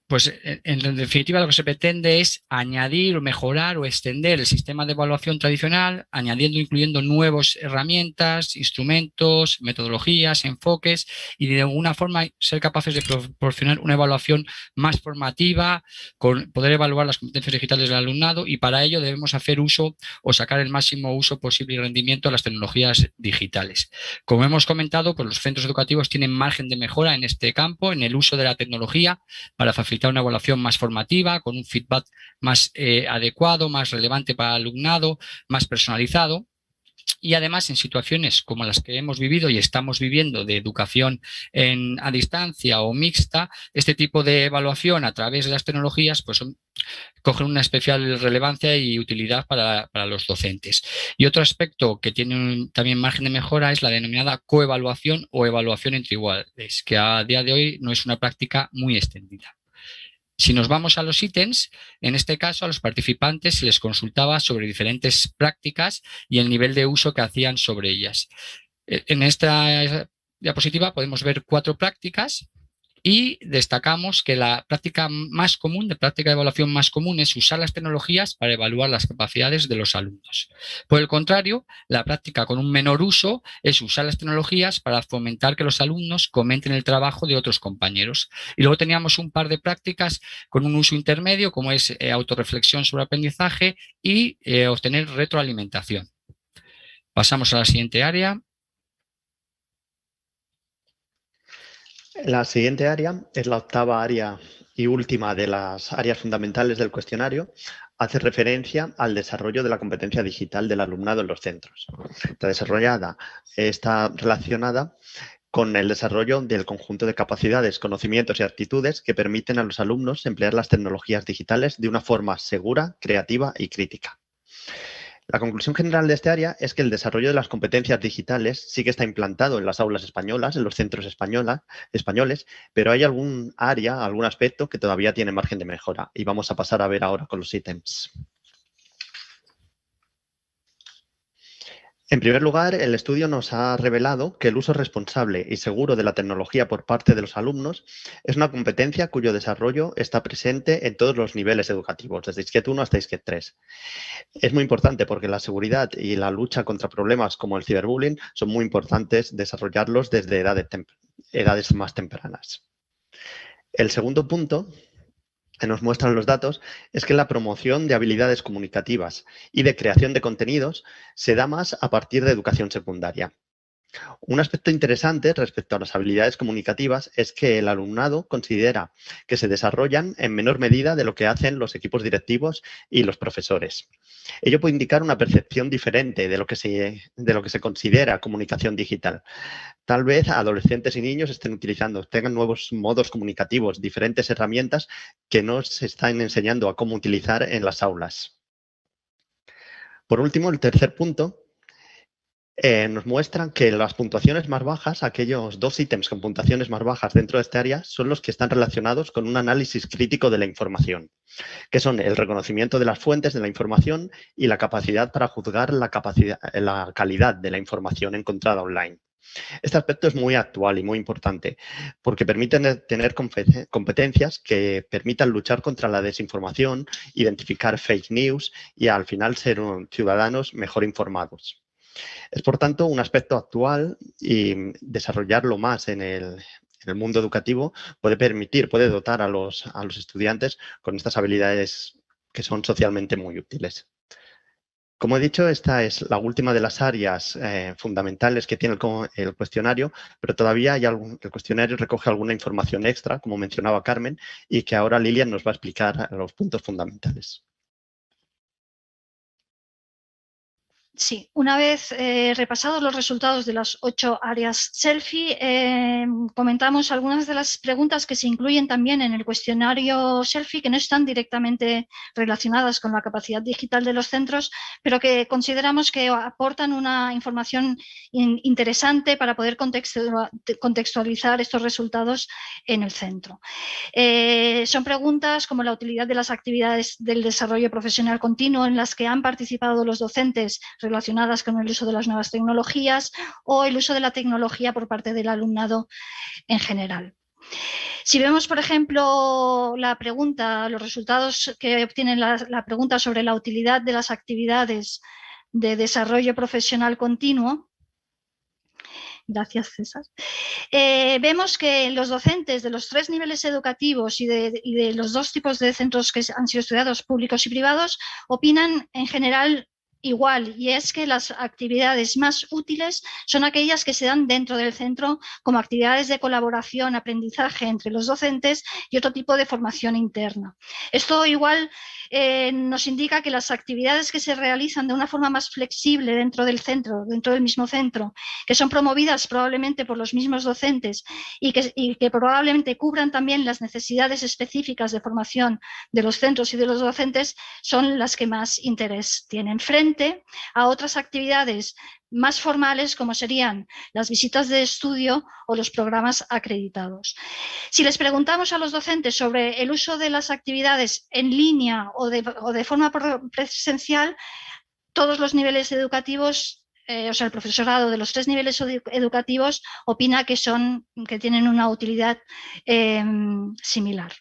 Pues en definitiva lo que se pretende es añadir, mejorar o extender el sistema de evaluación tradicional, incluyendo nuevas herramientas, instrumentos, metodologías, enfoques y de alguna forma ser capaces de proporcionar una evaluación más formativa, con poder evaluar las competencias digitales del alumnado, y para ello debemos hacer uso o sacar el máximo uso posible y rendimiento a las tecnologías digitales. Como hemos comentado, pues los centros educativos tienen margen de mejora en este campo, en el uso de la tecnología para facilitar una evaluación más formativa, con un feedback más adecuado, más relevante para el alumnado, más personalizado. Y además, en situaciones como las que hemos vivido y estamos viviendo de educación a distancia o mixta, este tipo de evaluación a través de las tecnologías pues cogen una especial relevancia y utilidad para los docentes. Y otro aspecto que tiene también margen de mejora es la denominada coevaluación o evaluación entre iguales, que a día de hoy no es una práctica muy extendida. Si nos vamos a los ítems, en este caso a los participantes se les consultaba sobre diferentes prácticas y el nivel de uso que hacían sobre ellas. En esta diapositiva podemos ver 4 prácticas y destacamos que la práctica más común, de práctica de evaluación más común, es usar las tecnologías para evaluar las capacidades de los alumnos. Por el contrario, la práctica con un menor uso es usar las tecnologías para fomentar que los alumnos comenten el trabajo de otros compañeros. Y luego teníamos un par de prácticas con un uso intermedio, como es autorreflexión sobre aprendizaje y obtener retroalimentación. Pasamos a la siguiente área. La siguiente área es la 8ª área y última de las áreas fundamentales del cuestionario. Hace referencia al desarrollo de la competencia digital del alumnado en los centros. Está relacionada con el desarrollo del conjunto de capacidades, conocimientos y actitudes que permiten a los alumnos emplear las tecnologías digitales de una forma segura, creativa y crítica. La conclusión general de este área es que el desarrollo de las competencias digitales sí que está implantado en las aulas españolas, en los centros españoles, pero hay algún área, algún aspecto que todavía tiene margen de mejora y vamos a pasar a ver ahora con los ítems. En primer lugar, el estudio nos ha revelado que el uso responsable y seguro de la tecnología por parte de los alumnos es una competencia cuyo desarrollo está presente en todos los niveles educativos, desde ISCET 1 hasta ISCET 3. Es muy importante porque la seguridad y la lucha contra problemas como el ciberbullying son muy importantes desarrollarlos desde edades más tempranas. El segundo punto que nos muestran los datos es que la promoción de habilidades comunicativas y de creación de contenidos se da más a partir de educación secundaria. Un aspecto interesante respecto a las habilidades comunicativas es que el alumnado considera que se desarrollan en menor medida de lo que hacen los equipos directivos y los profesores. Ello puede indicar una percepción diferente de lo que se considera comunicación digital. Tal vez adolescentes y niños tengan nuevos modos comunicativos, diferentes herramientas que no se están enseñando a cómo utilizar en las aulas. Por último, el tercer punto nos muestran que las puntuaciones más bajas, aquellos 2 ítems con puntuaciones más bajas dentro de este área, son los que están relacionados con un análisis crítico de la información, que son el reconocimiento de las fuentes de la información y la capacidad para juzgar la calidad de la información encontrada online. Este aspecto es muy actual y muy importante porque permiten tener competencias que permitan luchar contra la desinformación, identificar fake news y al final ser ciudadanos mejor informados. Es, por tanto, un aspecto actual y desarrollarlo más en el mundo educativo puede dotar a los estudiantes con estas habilidades que son socialmente muy útiles. Como he dicho, esta es la última de las áreas fundamentales que tiene el cuestionario, pero todavía el cuestionario recoge alguna información extra, como mencionaba Carmen, y que ahora Lilian nos va a explicar los puntos fundamentales. Sí, una vez repasados los resultados de las 8 áreas selfie, comentamos algunas de las preguntas que se incluyen también en el cuestionario selfie que no están directamente relacionadas con la capacidad digital de los centros, pero que consideramos que aportan una información interesante para poder contextualizar estos resultados en el centro. Son preguntas como la utilidad de las actividades del desarrollo profesional continuo en las que han participado los docentes relacionadas con el uso de las nuevas tecnologías o el uso de la tecnología por parte del alumnado en general. Si vemos, por ejemplo, los resultados que obtienen la pregunta sobre la utilidad de las actividades de desarrollo profesional continuo, gracias, César. Vemos que los docentes de los 3 niveles educativos y de los 2 tipos de centros que han sido estudiados, públicos y privados, opinan en general igual, y es que las actividades más útiles son aquellas que se dan dentro del centro como actividades de colaboración, aprendizaje entre los docentes y otro tipo de formación interna. Esto igual nos indica que las actividades que se realizan de una forma más flexible dentro del centro, dentro del mismo centro, que son promovidas probablemente por los mismos docentes y que probablemente cubran también las necesidades específicas de formación de los centros y de los docentes, son las que más interés tienen frente a otras actividades más formales, como serían las visitas de estudio o los programas acreditados. Si les preguntamos a los docentes sobre el uso de las actividades en línea o de forma presencial, todos los niveles educativos, o sea, el profesorado de los 3 niveles educativos opina que tienen una utilidad similar.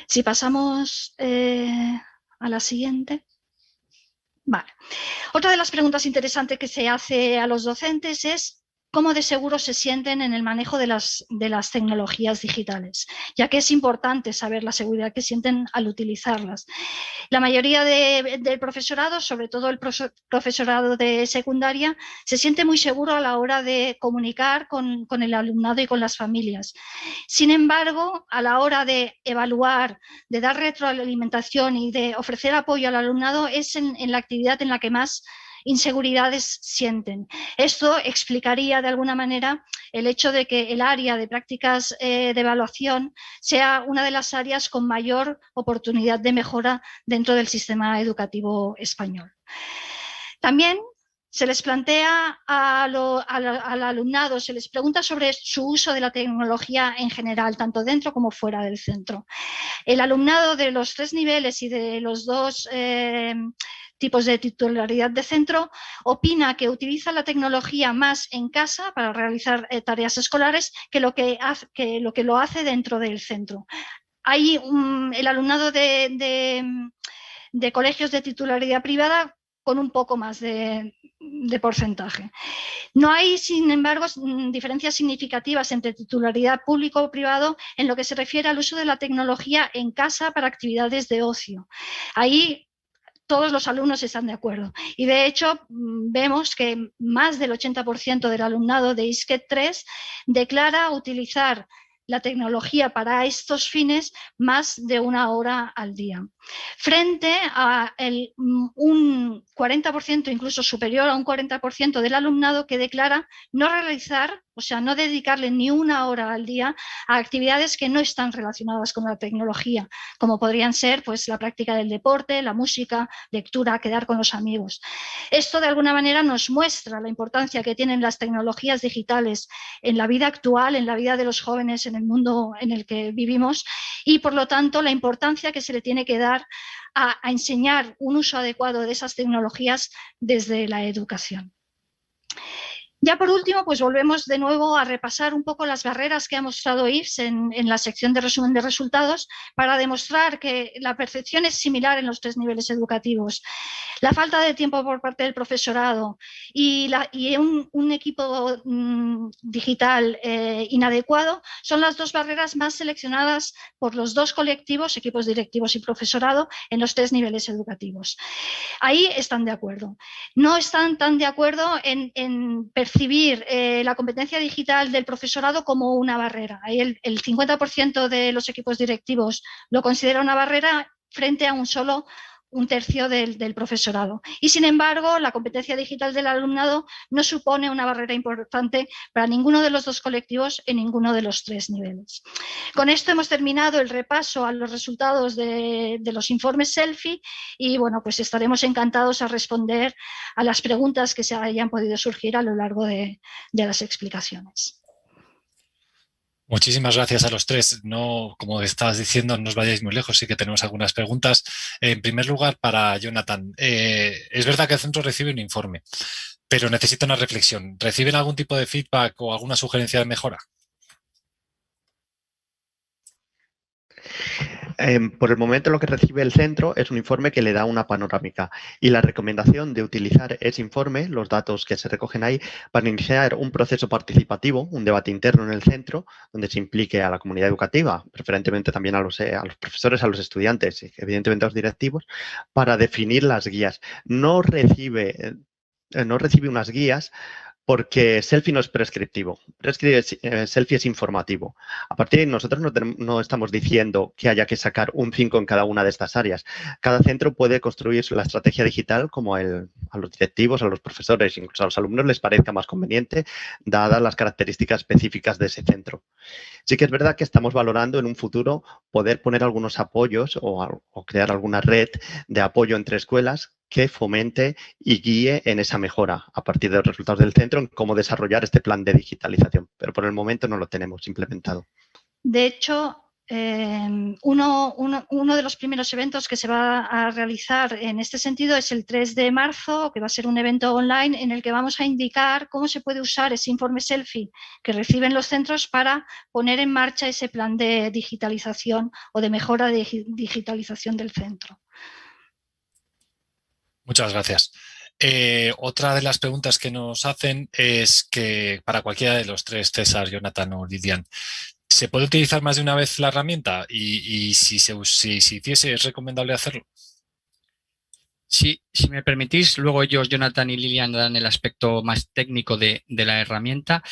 Si pasamos a la siguiente. Vale. Otra de las preguntas interesantes que se hace a los docentes es cómo de seguros se sienten en el manejo de las tecnologías digitales, ya que es importante saber la seguridad que sienten al utilizarlas. La mayoría del profesorado, sobre todo el profesorado de secundaria, se siente muy seguro a la hora de comunicar con el alumnado y con las familias. Sin embargo, a la hora de evaluar, de dar retroalimentación y de ofrecer apoyo al alumnado es en la actividad en la que más inseguridades sienten. Esto explicaría de alguna manera el hecho de que el área de prácticas de evaluación sea una de las áreas con mayor oportunidad de mejora dentro del sistema educativo español. También se les plantea al alumnado, se les pregunta sobre su uso de la tecnología en general, tanto dentro como fuera del centro. El alumnado de los 3 niveles y de los 2 tipos de titularidad de centro opina que utiliza la tecnología más en casa para realizar tareas escolares que lo que lo hace dentro del centro. Hay el alumnado de colegios de titularidad privada con un poco más de porcentaje. No hay, sin embargo, diferencias significativas entre titularidad público o privado en lo que se refiere al uso de la tecnología en casa para actividades de ocio. Ahí todos los alumnos están de acuerdo. Y de hecho, vemos que más del 80% del alumnado de ISCET 3 declara utilizar la tecnología para estos fines más de 1 hora al día. Frente a un 40%, incluso superior a un 40% del alumnado que declara no realizar, o sea, no dedicarle ni 1 hora al día a actividades que no están relacionadas con la tecnología, como podrían ser pues, la práctica del deporte, la música, lectura, quedar con los amigos. Esto de alguna manera nos muestra la importancia que tienen las tecnologías digitales en la vida actual, en la vida de los jóvenes, en el mundo en el que vivimos y, por lo tanto, la importancia que se le tiene que dar a enseñar un uso adecuado de esas tecnologías desde la educación. Ya por último, pues volvemos de nuevo a repasar un poco las barreras que ha mostrado Yves en la sección de resumen de resultados para demostrar que la percepción es similar en los 3 niveles educativos. La falta de tiempo por parte del profesorado y un equipo digital inadecuado son las 2 barreras más seleccionadas por los 2 colectivos, equipos directivos y profesorado, en los 3 niveles educativos. Ahí están de acuerdo. No están tan de acuerdo en percibir la competencia digital del profesorado como una barrera. Ahí el 50% de los equipos directivos lo considera una barrera frente a un tercio del profesorado. Y, sin embargo, la competencia digital del alumnado no supone una barrera importante para ninguno de los 2 colectivos en ninguno de los 3 niveles. Con esto hemos terminado el repaso a los resultados de los informes SELFI y, bueno, pues estaremos encantados a responder a las preguntas que se hayan podido surgir a lo largo de las explicaciones. Muchísimas gracias a los 3. No, como estabas diciendo, no os vayáis muy lejos, sí que tenemos algunas preguntas. En primer lugar, para Jonathan, es verdad que el centro recibe un informe, pero necesita una reflexión. ¿Reciben algún tipo de feedback o alguna sugerencia de mejora? Por el momento lo que recibe el centro es un informe que le da una panorámica y la recomendación de utilizar ese informe, los datos que se recogen ahí, para iniciar un proceso participativo, un debate interno en el centro, donde se implique a la comunidad educativa, preferentemente también a los profesores, a los estudiantes y evidentemente a los directivos, para definir las guías. No recibe unas guías porque SELFI no es prescriptivo, SELFI es informativo. A partir de ahí, nosotros no estamos diciendo que haya que sacar un 5 en cada una de estas áreas. Cada centro puede construir la estrategia digital como a los directivos, a los profesores, incluso a los alumnos les parezca más conveniente, dadas las características específicas de ese centro. Sí que es verdad que estamos valorando en un futuro poder poner algunos apoyos o crear alguna red de apoyo entre escuelas que fomente y guíe en esa mejora a partir de los resultados del centro en cómo desarrollar este plan de digitalización. Pero por el momento no lo tenemos implementado. De hecho, uno de los primeros eventos que se va a realizar en este sentido es el 3 de marzo, que va a ser un evento online en el que vamos a indicar cómo se puede usar ese informe selfie que reciben los centros para poner en marcha ese plan de digitalización o de mejora de digitalización del centro. Muchas gracias. Otra de las preguntas que nos hacen es que para cualquiera de los tres, César, Jonathan o Lilian, ¿se puede utilizar más de una vez la herramienta? Y si hiciese, ¿es recomendable hacerlo? Si me permitís, luego ellos, Jonathan y Lilian, dan el aspecto más técnico de la herramienta,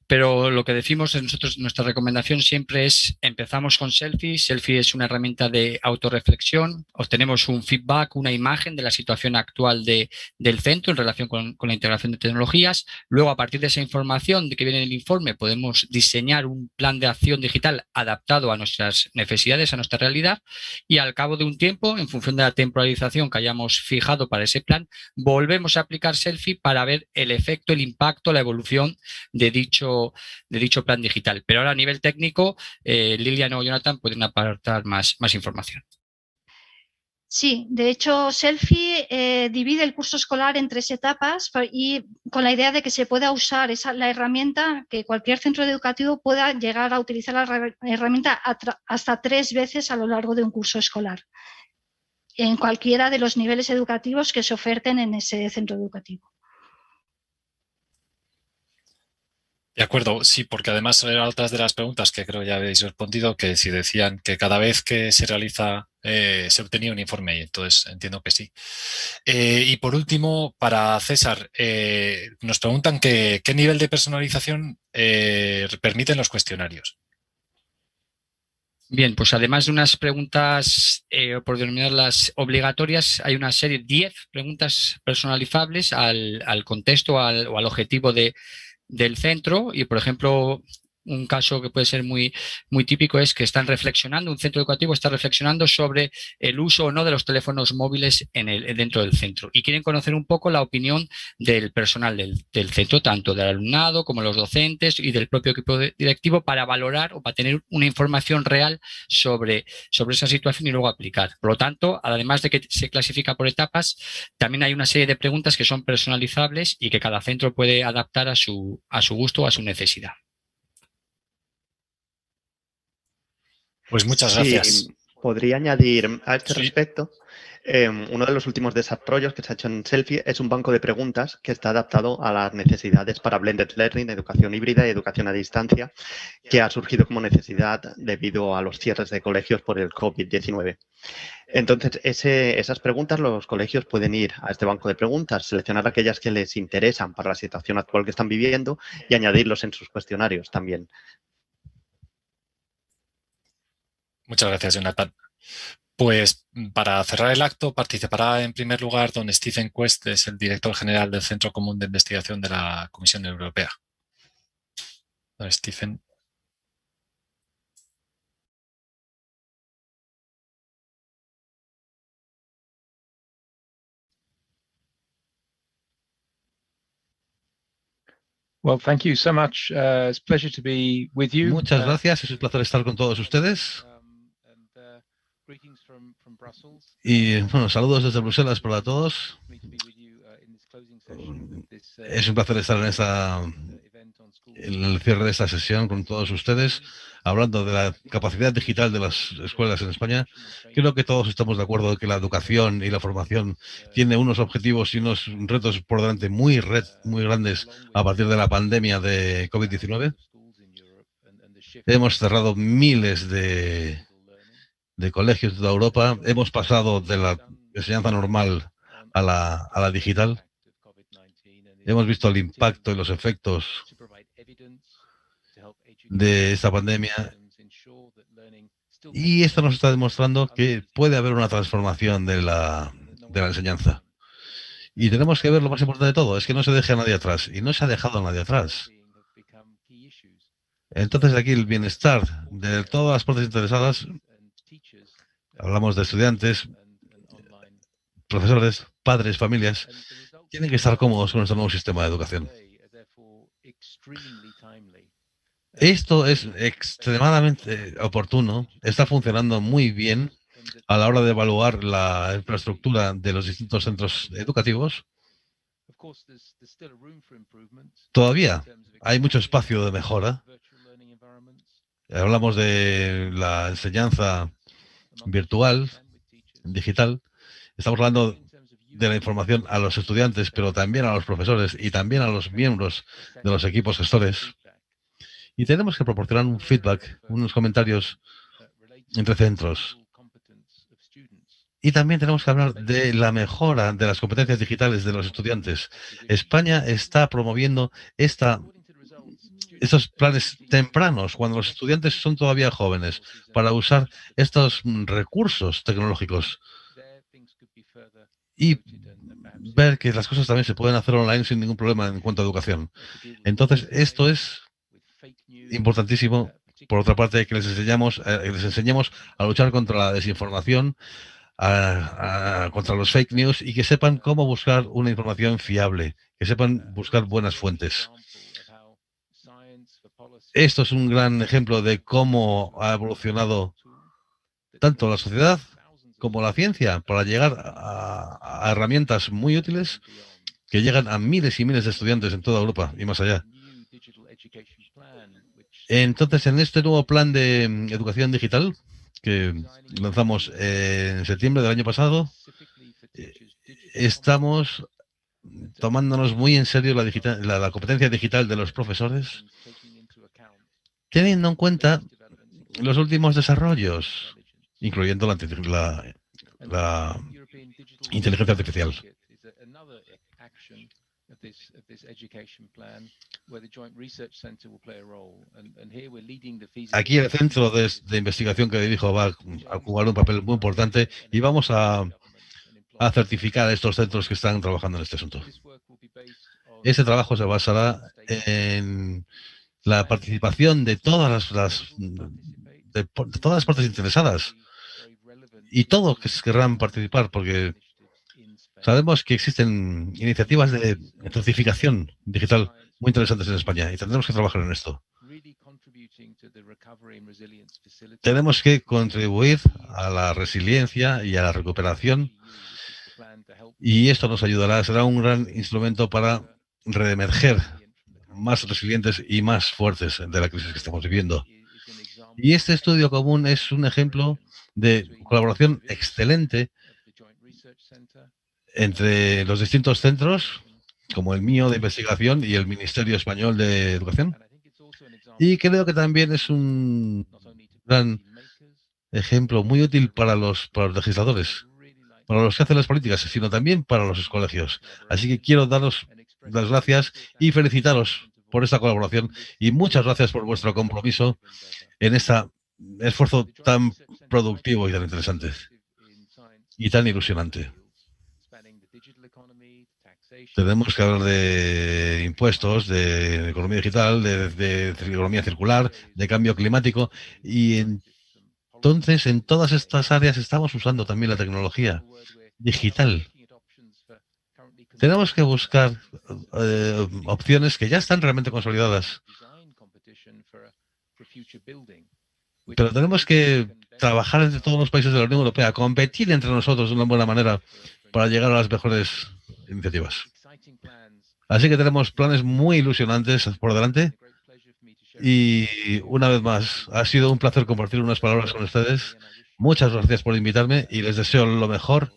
pero lo que decimos nosotros, nuestra recomendación siempre es, empezamos con Selfie. Selfie es una herramienta de autorreflexión, obtenemos un feedback, una imagen de la situación actual del centro en relación con la integración de tecnologías. Luego, a partir de esa información de que viene en el informe, podemos diseñar un plan de acción digital adaptado a nuestras necesidades, a nuestra realidad, y al cabo de un tiempo, en función de la temporalización que hayamos fijado para ese plan, volvemos a aplicar Selfie para ver el efecto, el impacto, la evolución de dicho plan digital. Pero ahora a nivel técnico, Lilian o Jonathan pueden aportar más información. Sí, de hecho, Selfie divide el curso escolar en 3 etapas y con la idea de que se pueda usar la herramienta, que cualquier centro educativo pueda llegar a utilizar la herramienta hasta 3 veces a lo largo de un curso escolar, en cualquiera de los niveles educativos que se oferten en ese centro educativo. De acuerdo, sí, porque además eran otras de las preguntas que creo ya habéis respondido, que si decían que cada vez que se realiza se obtenía un informe, y entonces entiendo que sí. Y por último, para César, nos preguntan qué nivel de personalización permiten los cuestionarios. Bien, pues además de unas preguntas, por denominarlas obligatorias, hay una serie de 10 preguntas personalizables al contexto o al objetivo del centro. Y, por ejemplo, un caso que puede ser muy típico es que un centro educativo está reflexionando sobre el uso o no de los teléfonos móviles dentro del centro y quieren conocer un poco la opinión del personal del centro, tanto del alumnado como los docentes y del propio equipo directivo, para valorar o para tener una información real sobre esa situación y luego aplicar. Por lo tanto, además de que se clasifica por etapas, también hay una serie de preguntas que son personalizables y que cada centro puede adaptar a su gusto o a su necesidad. Pues muchas gracias. Sí, podría añadir a este respecto, uno de los últimos desarrollos que se ha hecho en Selfie es un banco de preguntas que está adaptado a las necesidades para Blended Learning, educación híbrida y educación a distancia, que ha surgido como necesidad debido a los cierres de colegios por el COVID-19. Entonces, esas preguntas los colegios pueden ir a este banco de preguntas, seleccionar aquellas que les interesan para la situación actual que están viviendo y añadirlos en sus cuestionarios también. Muchas gracias, Jonathan. Pues para cerrar el acto participará en primer lugar don Stephen Quest, es el director general del Centro Común de Investigación de la Comisión Europea. Don Stephen. Well, thank you so much. It's a pleasure to be with you. Muchas gracias, es un placer estar con todos ustedes. Y bueno, saludos desde Bruselas para todos. Es un placer estar en el cierre de esta sesión con todos ustedes, hablando de la capacidad digital de las escuelas en España. Creo que todos estamos de acuerdo en que la educación y la formación tiene unos objetivos y unos retos por delante muy grandes a partir de la pandemia de COVID-19. Hemos cerrado miles de colegios de toda Europa. Hemos pasado de la enseñanza normal a la digital. Hemos visto el impacto y los efectos de esta pandemia. Y esto nos está demostrando que puede haber una transformación de la enseñanza. Y tenemos que ver lo más importante de todo, es que no se deje a nadie atrás. Y no se ha dejado a nadie atrás. Entonces aquí el bienestar de todas las partes interesadas, hablamos de estudiantes, profesores, padres, familias, tienen que estar cómodos con nuestro nuevo sistema de educación. Esto es extremadamente oportuno, está funcionando muy bien a la hora de evaluar la infraestructura de los distintos centros educativos. Todavía hay mucho espacio de mejora. Hablamos de la enseñanza virtual, digital. Estamos hablando de la información a los estudiantes, pero también a los profesores y también a los miembros de los equipos gestores. Y tenemos que proporcionar un feedback, unos comentarios entre centros. Y también tenemos que hablar de la mejora de las competencias digitales de los estudiantes. España está promoviendo estos planes tempranos, cuando los estudiantes son todavía jóvenes, para usar estos recursos tecnológicos y ver que las cosas también se pueden hacer online sin ningún problema en cuanto a educación. Entonces, esto es importantísimo. Por otra parte, que les enseñemos a luchar contra la desinformación, contra los fake news, y que sepan cómo buscar una información fiable, que sepan buscar buenas fuentes. Esto es un gran ejemplo de cómo ha evolucionado tanto la sociedad como la ciencia para llegar a herramientas muy útiles que llegan a miles y miles de estudiantes en toda Europa y más allá. Entonces, en este nuevo plan de educación digital que lanzamos en septiembre del año pasado, estamos tomándonos muy en serio la competencia digital de los profesores, teniendo en cuenta los últimos desarrollos, incluyendo la inteligencia artificial. Aquí el centro de investigación que dirijo va a jugar un papel muy importante y vamos a certificar a estos centros que están trabajando en este asunto. Ese trabajo se basará en la participación de todas las partes interesadas y todos que querrán participar, porque sabemos que existen iniciativas de certificación digital muy interesantes en España y tendremos que trabajar en esto. Tenemos que contribuir a la resiliencia y a la recuperación, y esto nos ayudará, será un gran instrumento para reemerger más resilientes y más fuertes de la crisis que estamos viviendo. Y este estudio común es un ejemplo de colaboración excelente entre los distintos centros, como el mío de investigación y el Ministerio Español de Educación. Y creo que también es un gran ejemplo muy útil para los legisladores, para los que hacen las políticas, sino también para los colegios. Así que quiero daros las gracias y felicitaros por esta colaboración, y muchas gracias por vuestro compromiso en este esfuerzo tan productivo y tan interesante y tan ilusionante. Tenemos que hablar de impuestos, de economía digital, de economía circular, de cambio climático, y entonces en todas estas áreas estamos usando también la tecnología digital. Tenemos que buscar opciones que ya están realmente consolidadas, pero tenemos que trabajar entre todos los países de la Unión Europea, competir entre nosotros de una buena manera para llegar a las mejores iniciativas. Así que tenemos planes muy ilusionantes por delante, y una vez más ha sido un placer compartir unas palabras con ustedes. Muchas gracias por invitarme y les deseo lo mejor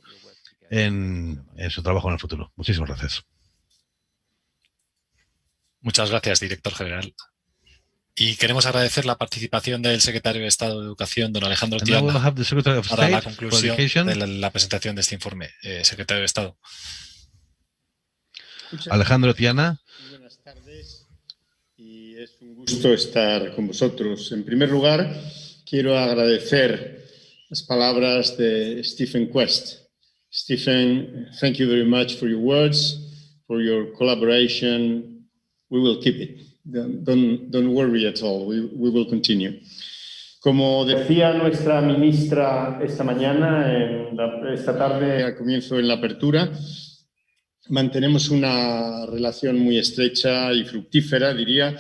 en su trabajo en el futuro. Muchísimas gracias. Muchas gracias, director general. Y queremos agradecer la participación del secretario de Estado de Educación, don Alejandro Tiana, para la conclusión de la presentación de este informe. Secretario de Estado. Alejandro Tiana. Buenas tardes, y es un gusto estar con vosotros. En primer lugar, quiero agradecer las palabras de Stephen Quest. Stephen, thank you very much for your words, for your collaboration. We will keep it. Don't worry at all. We will continue. Como decía nuestra ministra esta mañana, esta tarde, al comienzo en la apertura, mantenemos una relación muy estrecha y fructífera, diría,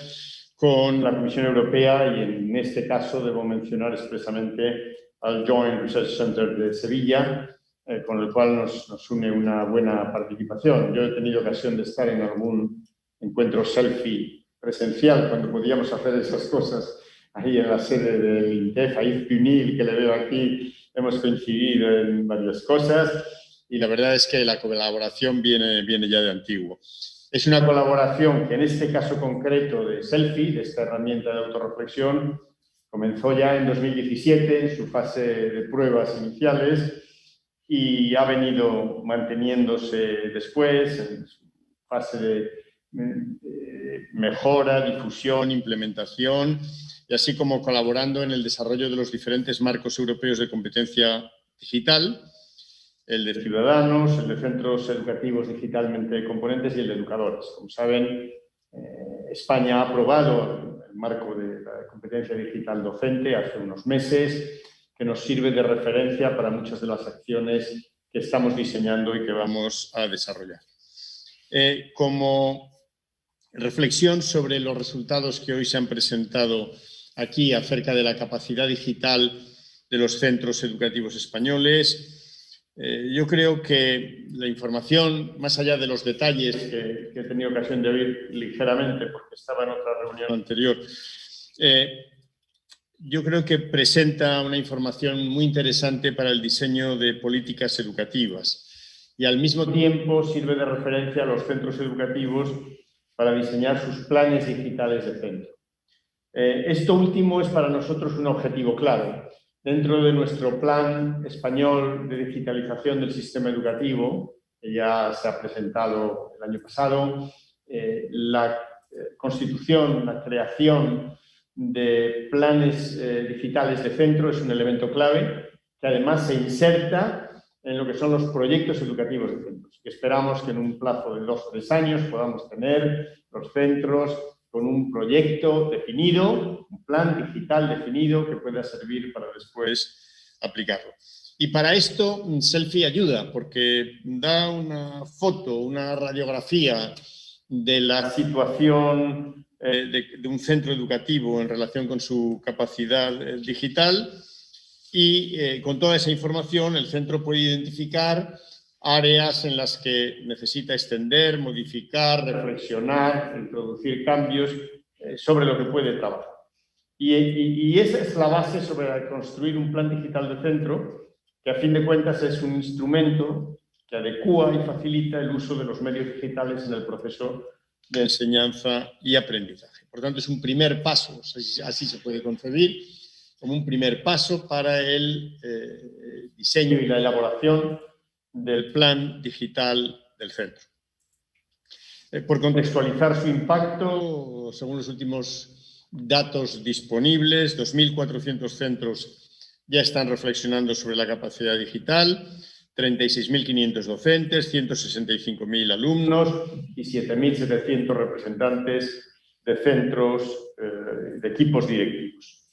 con la Comisión Europea y en este caso debo mencionar expresamente al Joint Research Center de Sevilla, con el cual nos une una buena participación. Yo he tenido ocasión de estar en algún encuentro selfie presencial cuando podíamos hacer esas cosas ahí en la sede del INTEF, a Yves Punil, que le veo aquí, hemos coincidido en varias cosas y la verdad es que la colaboración viene ya de antiguo. Es una colaboración que en este caso concreto de Selfie, de esta herramienta de autorreflexión, comenzó ya en 2017 en su fase de pruebas iniciales y ha venido manteniéndose después en su fase de mejora, difusión, implementación y así como colaborando en el desarrollo de los diferentes marcos europeos de competencia digital, el de ciudadanos, el de centros educativos digitalmente componentes y el de educadores. Como saben, España ha aprobado el marco de la competencia digital docente hace unos meses, que nos sirve de referencia para muchas de las acciones que estamos diseñando y que vamos a desarrollar. Como reflexión sobre los resultados que hoy se han presentado aquí acerca de la capacidad digital de los centros educativos españoles, yo creo que la información, más allá de los detalles que he tenido ocasión de oír ligeramente porque estaba en otra reunión anterior, yo creo que presenta una información muy interesante para el diseño de políticas educativas y al mismo tiempo sirve de referencia a los centros educativos para diseñar sus planes digitales de centro. Esto último es para nosotros un objetivo claro. Dentro de nuestro plan español de digitalización del sistema educativo, que ya se ha presentado el año pasado, la constitución, la creación de planes digitales de centro es un elemento clave que además se inserta en lo que son los proyectos educativos de centros. Que esperamos que en un plazo de 2 o 3 años podamos tener los centros con un proyecto definido, un plan digital definido que pueda servir para después aplicarlo. Y para esto Selfie ayuda porque da una foto, una radiografía de la situación de un centro educativo en relación con su capacidad digital y con toda esa información el centro puede identificar áreas en las que necesita extender, modificar, reflexionar, introducir cambios sobre lo que puede trabajar. Y esa es la base sobre la que construir un plan digital de centro, que a fin de cuentas es un instrumento que adecúa y facilita el uso de los medios digitales en el proceso de enseñanza y aprendizaje. Por tanto, es un primer paso, así se puede concebir, como un primer paso para el diseño y la elaboración del plan digital del centro. Por contextualizar su impacto, según los últimos datos disponibles, 2.400 centros ya están reflexionando sobre la capacidad digital, 36.500 docentes, 165.000 alumnos y 7.700 representantes de centros, de equipos directivos.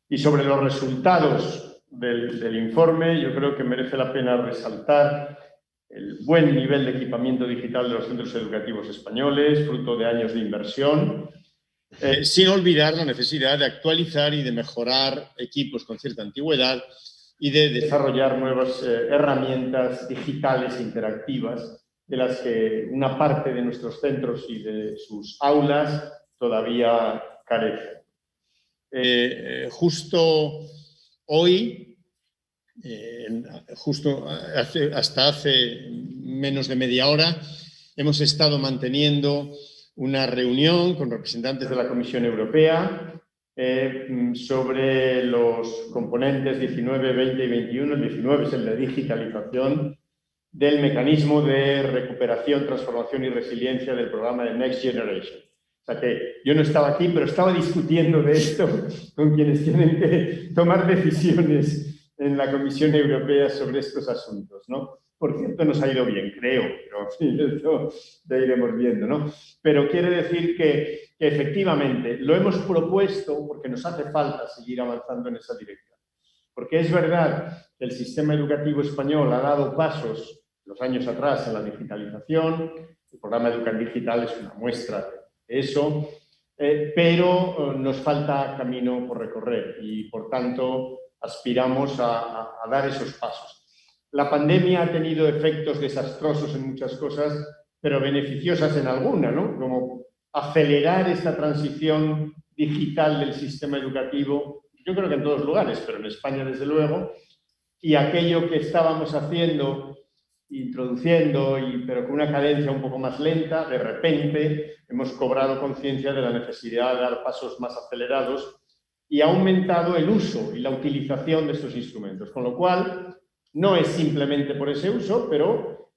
Y sobre los resultados del informe, yo creo que merece la pena resaltar el buen nivel de equipamiento digital de los centros educativos españoles, fruto de años de inversión, sin olvidar la necesidad de actualizar y de mejorar equipos con cierta antigüedad y de desarrollar nuevas herramientas digitales interactivas de las que una parte de nuestros centros y de sus aulas todavía carecen. Justo hoy, hasta hace menos de media hora, hemos estado manteniendo una reunión con representantes de la Comisión Europea sobre los componentes 19, 20 y 21. El 19 es el de digitalización del mecanismo de recuperación, transformación y resiliencia del programa de Next Generation. O sea que yo no estaba aquí, pero estaba discutiendo de esto con quienes tienen que tomar decisiones en la Comisión Europea sobre estos asuntos, ¿no? por cierto, nos ha ido bien, creo, pero en fin, esto ya iremos viendo, ¿no? Pero quiere decir que efectivamente lo hemos propuesto porque nos hace falta seguir avanzando en esa dirección. Porque es verdad que el sistema educativo español ha dado pasos los años atrás en la digitalización, el programa Educar Digital es una muestra de eso, pero nos falta camino por recorrer y, por tanto, aspiramos a dar esos pasos. La pandemia ha tenido efectos desastrosos en muchas cosas, pero beneficiosas en alguna, ¿no? Como acelerar esta transición digital del sistema educativo, yo creo que en todos lugares, pero en España desde luego, y aquello que estábamos haciendo, introduciendo, pero con una cadencia un poco más lenta, de repente hemos cobrado conciencia de la necesidad de dar pasos más acelerados y ha aumentado el uso y la utilización de estos instrumentos, con lo cual no es simplemente por ese uso, pero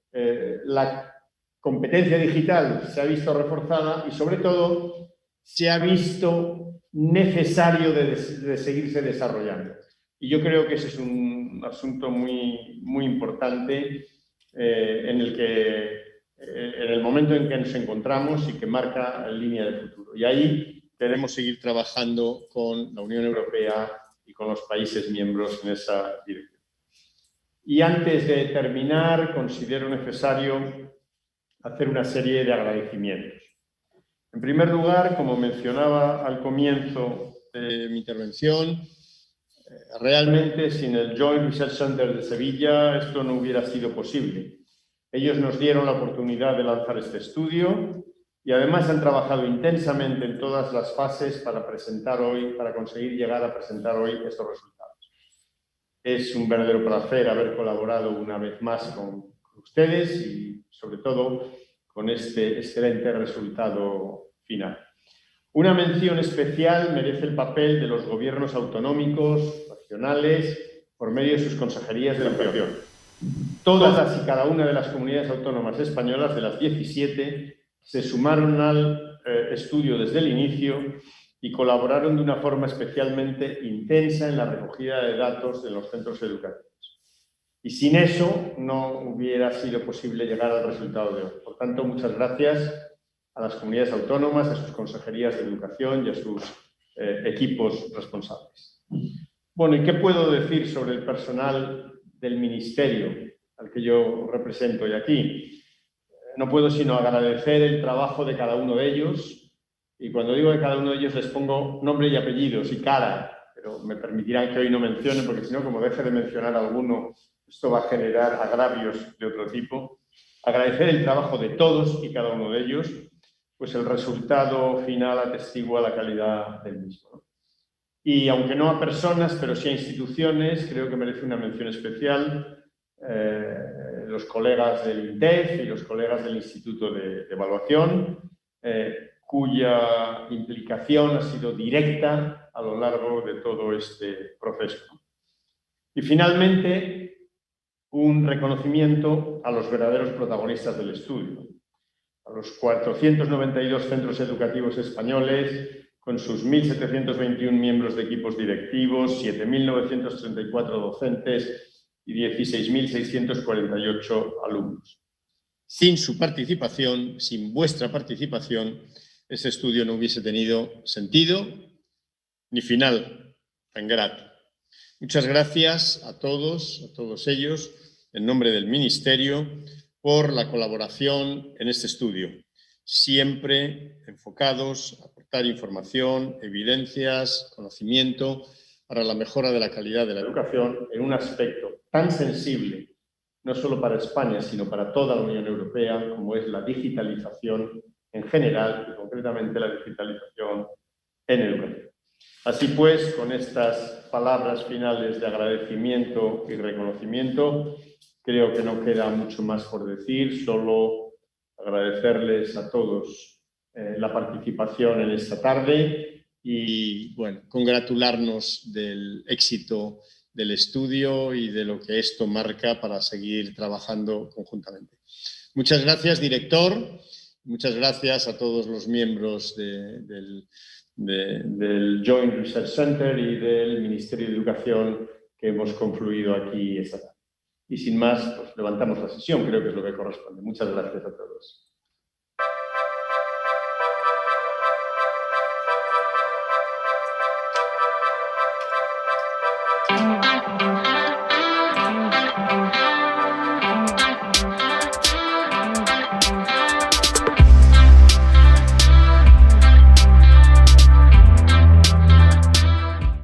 la competencia digital se ha visto reforzada y, sobre todo, se ha visto necesario de seguirse desarrollando. Y yo creo que ese es un asunto muy, muy importante en el momento en que nos encontramos y que marca línea de futuro. Y ahí debemos seguir trabajando con la Unión Europea y con los países miembros en esa dirección. Y antes de terminar, considero necesario hacer una serie de agradecimientos. En primer lugar, como mencionaba al comienzo de mi intervención, realmente sin el Joint Research Center de Sevilla esto no hubiera sido posible. Ellos nos dieron la oportunidad de lanzar este estudio y además han trabajado intensamente en todas las fases para conseguir llegar a presentar hoy estos resultados. Es un verdadero placer haber colaborado una vez más con ustedes y, sobre todo, con este excelente resultado final. Una mención especial merece el papel de los gobiernos autonómicos, nacionales, por medio de sus consejerías de educación. Todas y cada una de las comunidades autónomas españolas, de las 17, se sumaron al estudio desde el inicio y colaboraron de una forma especialmente intensa en la recogida de datos de los centros educativos. Y sin eso no hubiera sido posible llegar al resultado de hoy. Por tanto, muchas gracias a las comunidades autónomas, a sus consejerías de educación y a sus equipos responsables. Bueno, ¿y qué puedo decir sobre el personal del ministerio al que yo represento hoy aquí? No puedo sino agradecer el trabajo de cada uno de ellos. Y cuando digo de cada uno de ellos les pongo nombre y apellidos y cara, pero me permitirán que hoy no mencione, porque si no, como deje de mencionar alguno, esto va a generar agravios de otro tipo. Agradecer el trabajo de todos y cada uno de ellos, pues el resultado final atestigua la calidad del mismo. Y aunque no a personas, pero sí a instituciones, creo que merece una mención especial los colegas del INTEF y los colegas del Instituto de Evaluación, cuya implicación ha sido directa a lo largo de todo este proceso. Y finalmente, un reconocimiento a los verdaderos protagonistas del estudio, a los 492 centros educativos españoles, con sus 1.721 miembros de equipos directivos, 7.934 docentes y 16.648 alumnos. Sin su participación, sin vuestra participación, ese estudio no hubiese tenido sentido ni final tan grato. Muchas gracias a todos ellos, en nombre del Ministerio, por la colaboración en este estudio, siempre enfocados a aportar información, evidencias, conocimiento para la mejora de la calidad de la educación en un aspecto tan sensible, no solo para España, sino para toda la Unión Europea, como es la digitalización en general y concretamente la digitalización en educación. Así pues, con estas palabras finales de agradecimiento y reconocimiento, creo que no queda mucho más por decir, solo agradecerles a todos la participación en esta tarde y, bueno, congratularnos del éxito del estudio y de lo que esto marca para seguir trabajando conjuntamente. Muchas gracias, director. Muchas gracias a todos los miembros del Joint Research Center y del Ministerio de Educación que hemos confluido aquí esta tarde. Y sin más, pues levantamos la sesión, creo que es lo que corresponde. Muchas gracias a todos.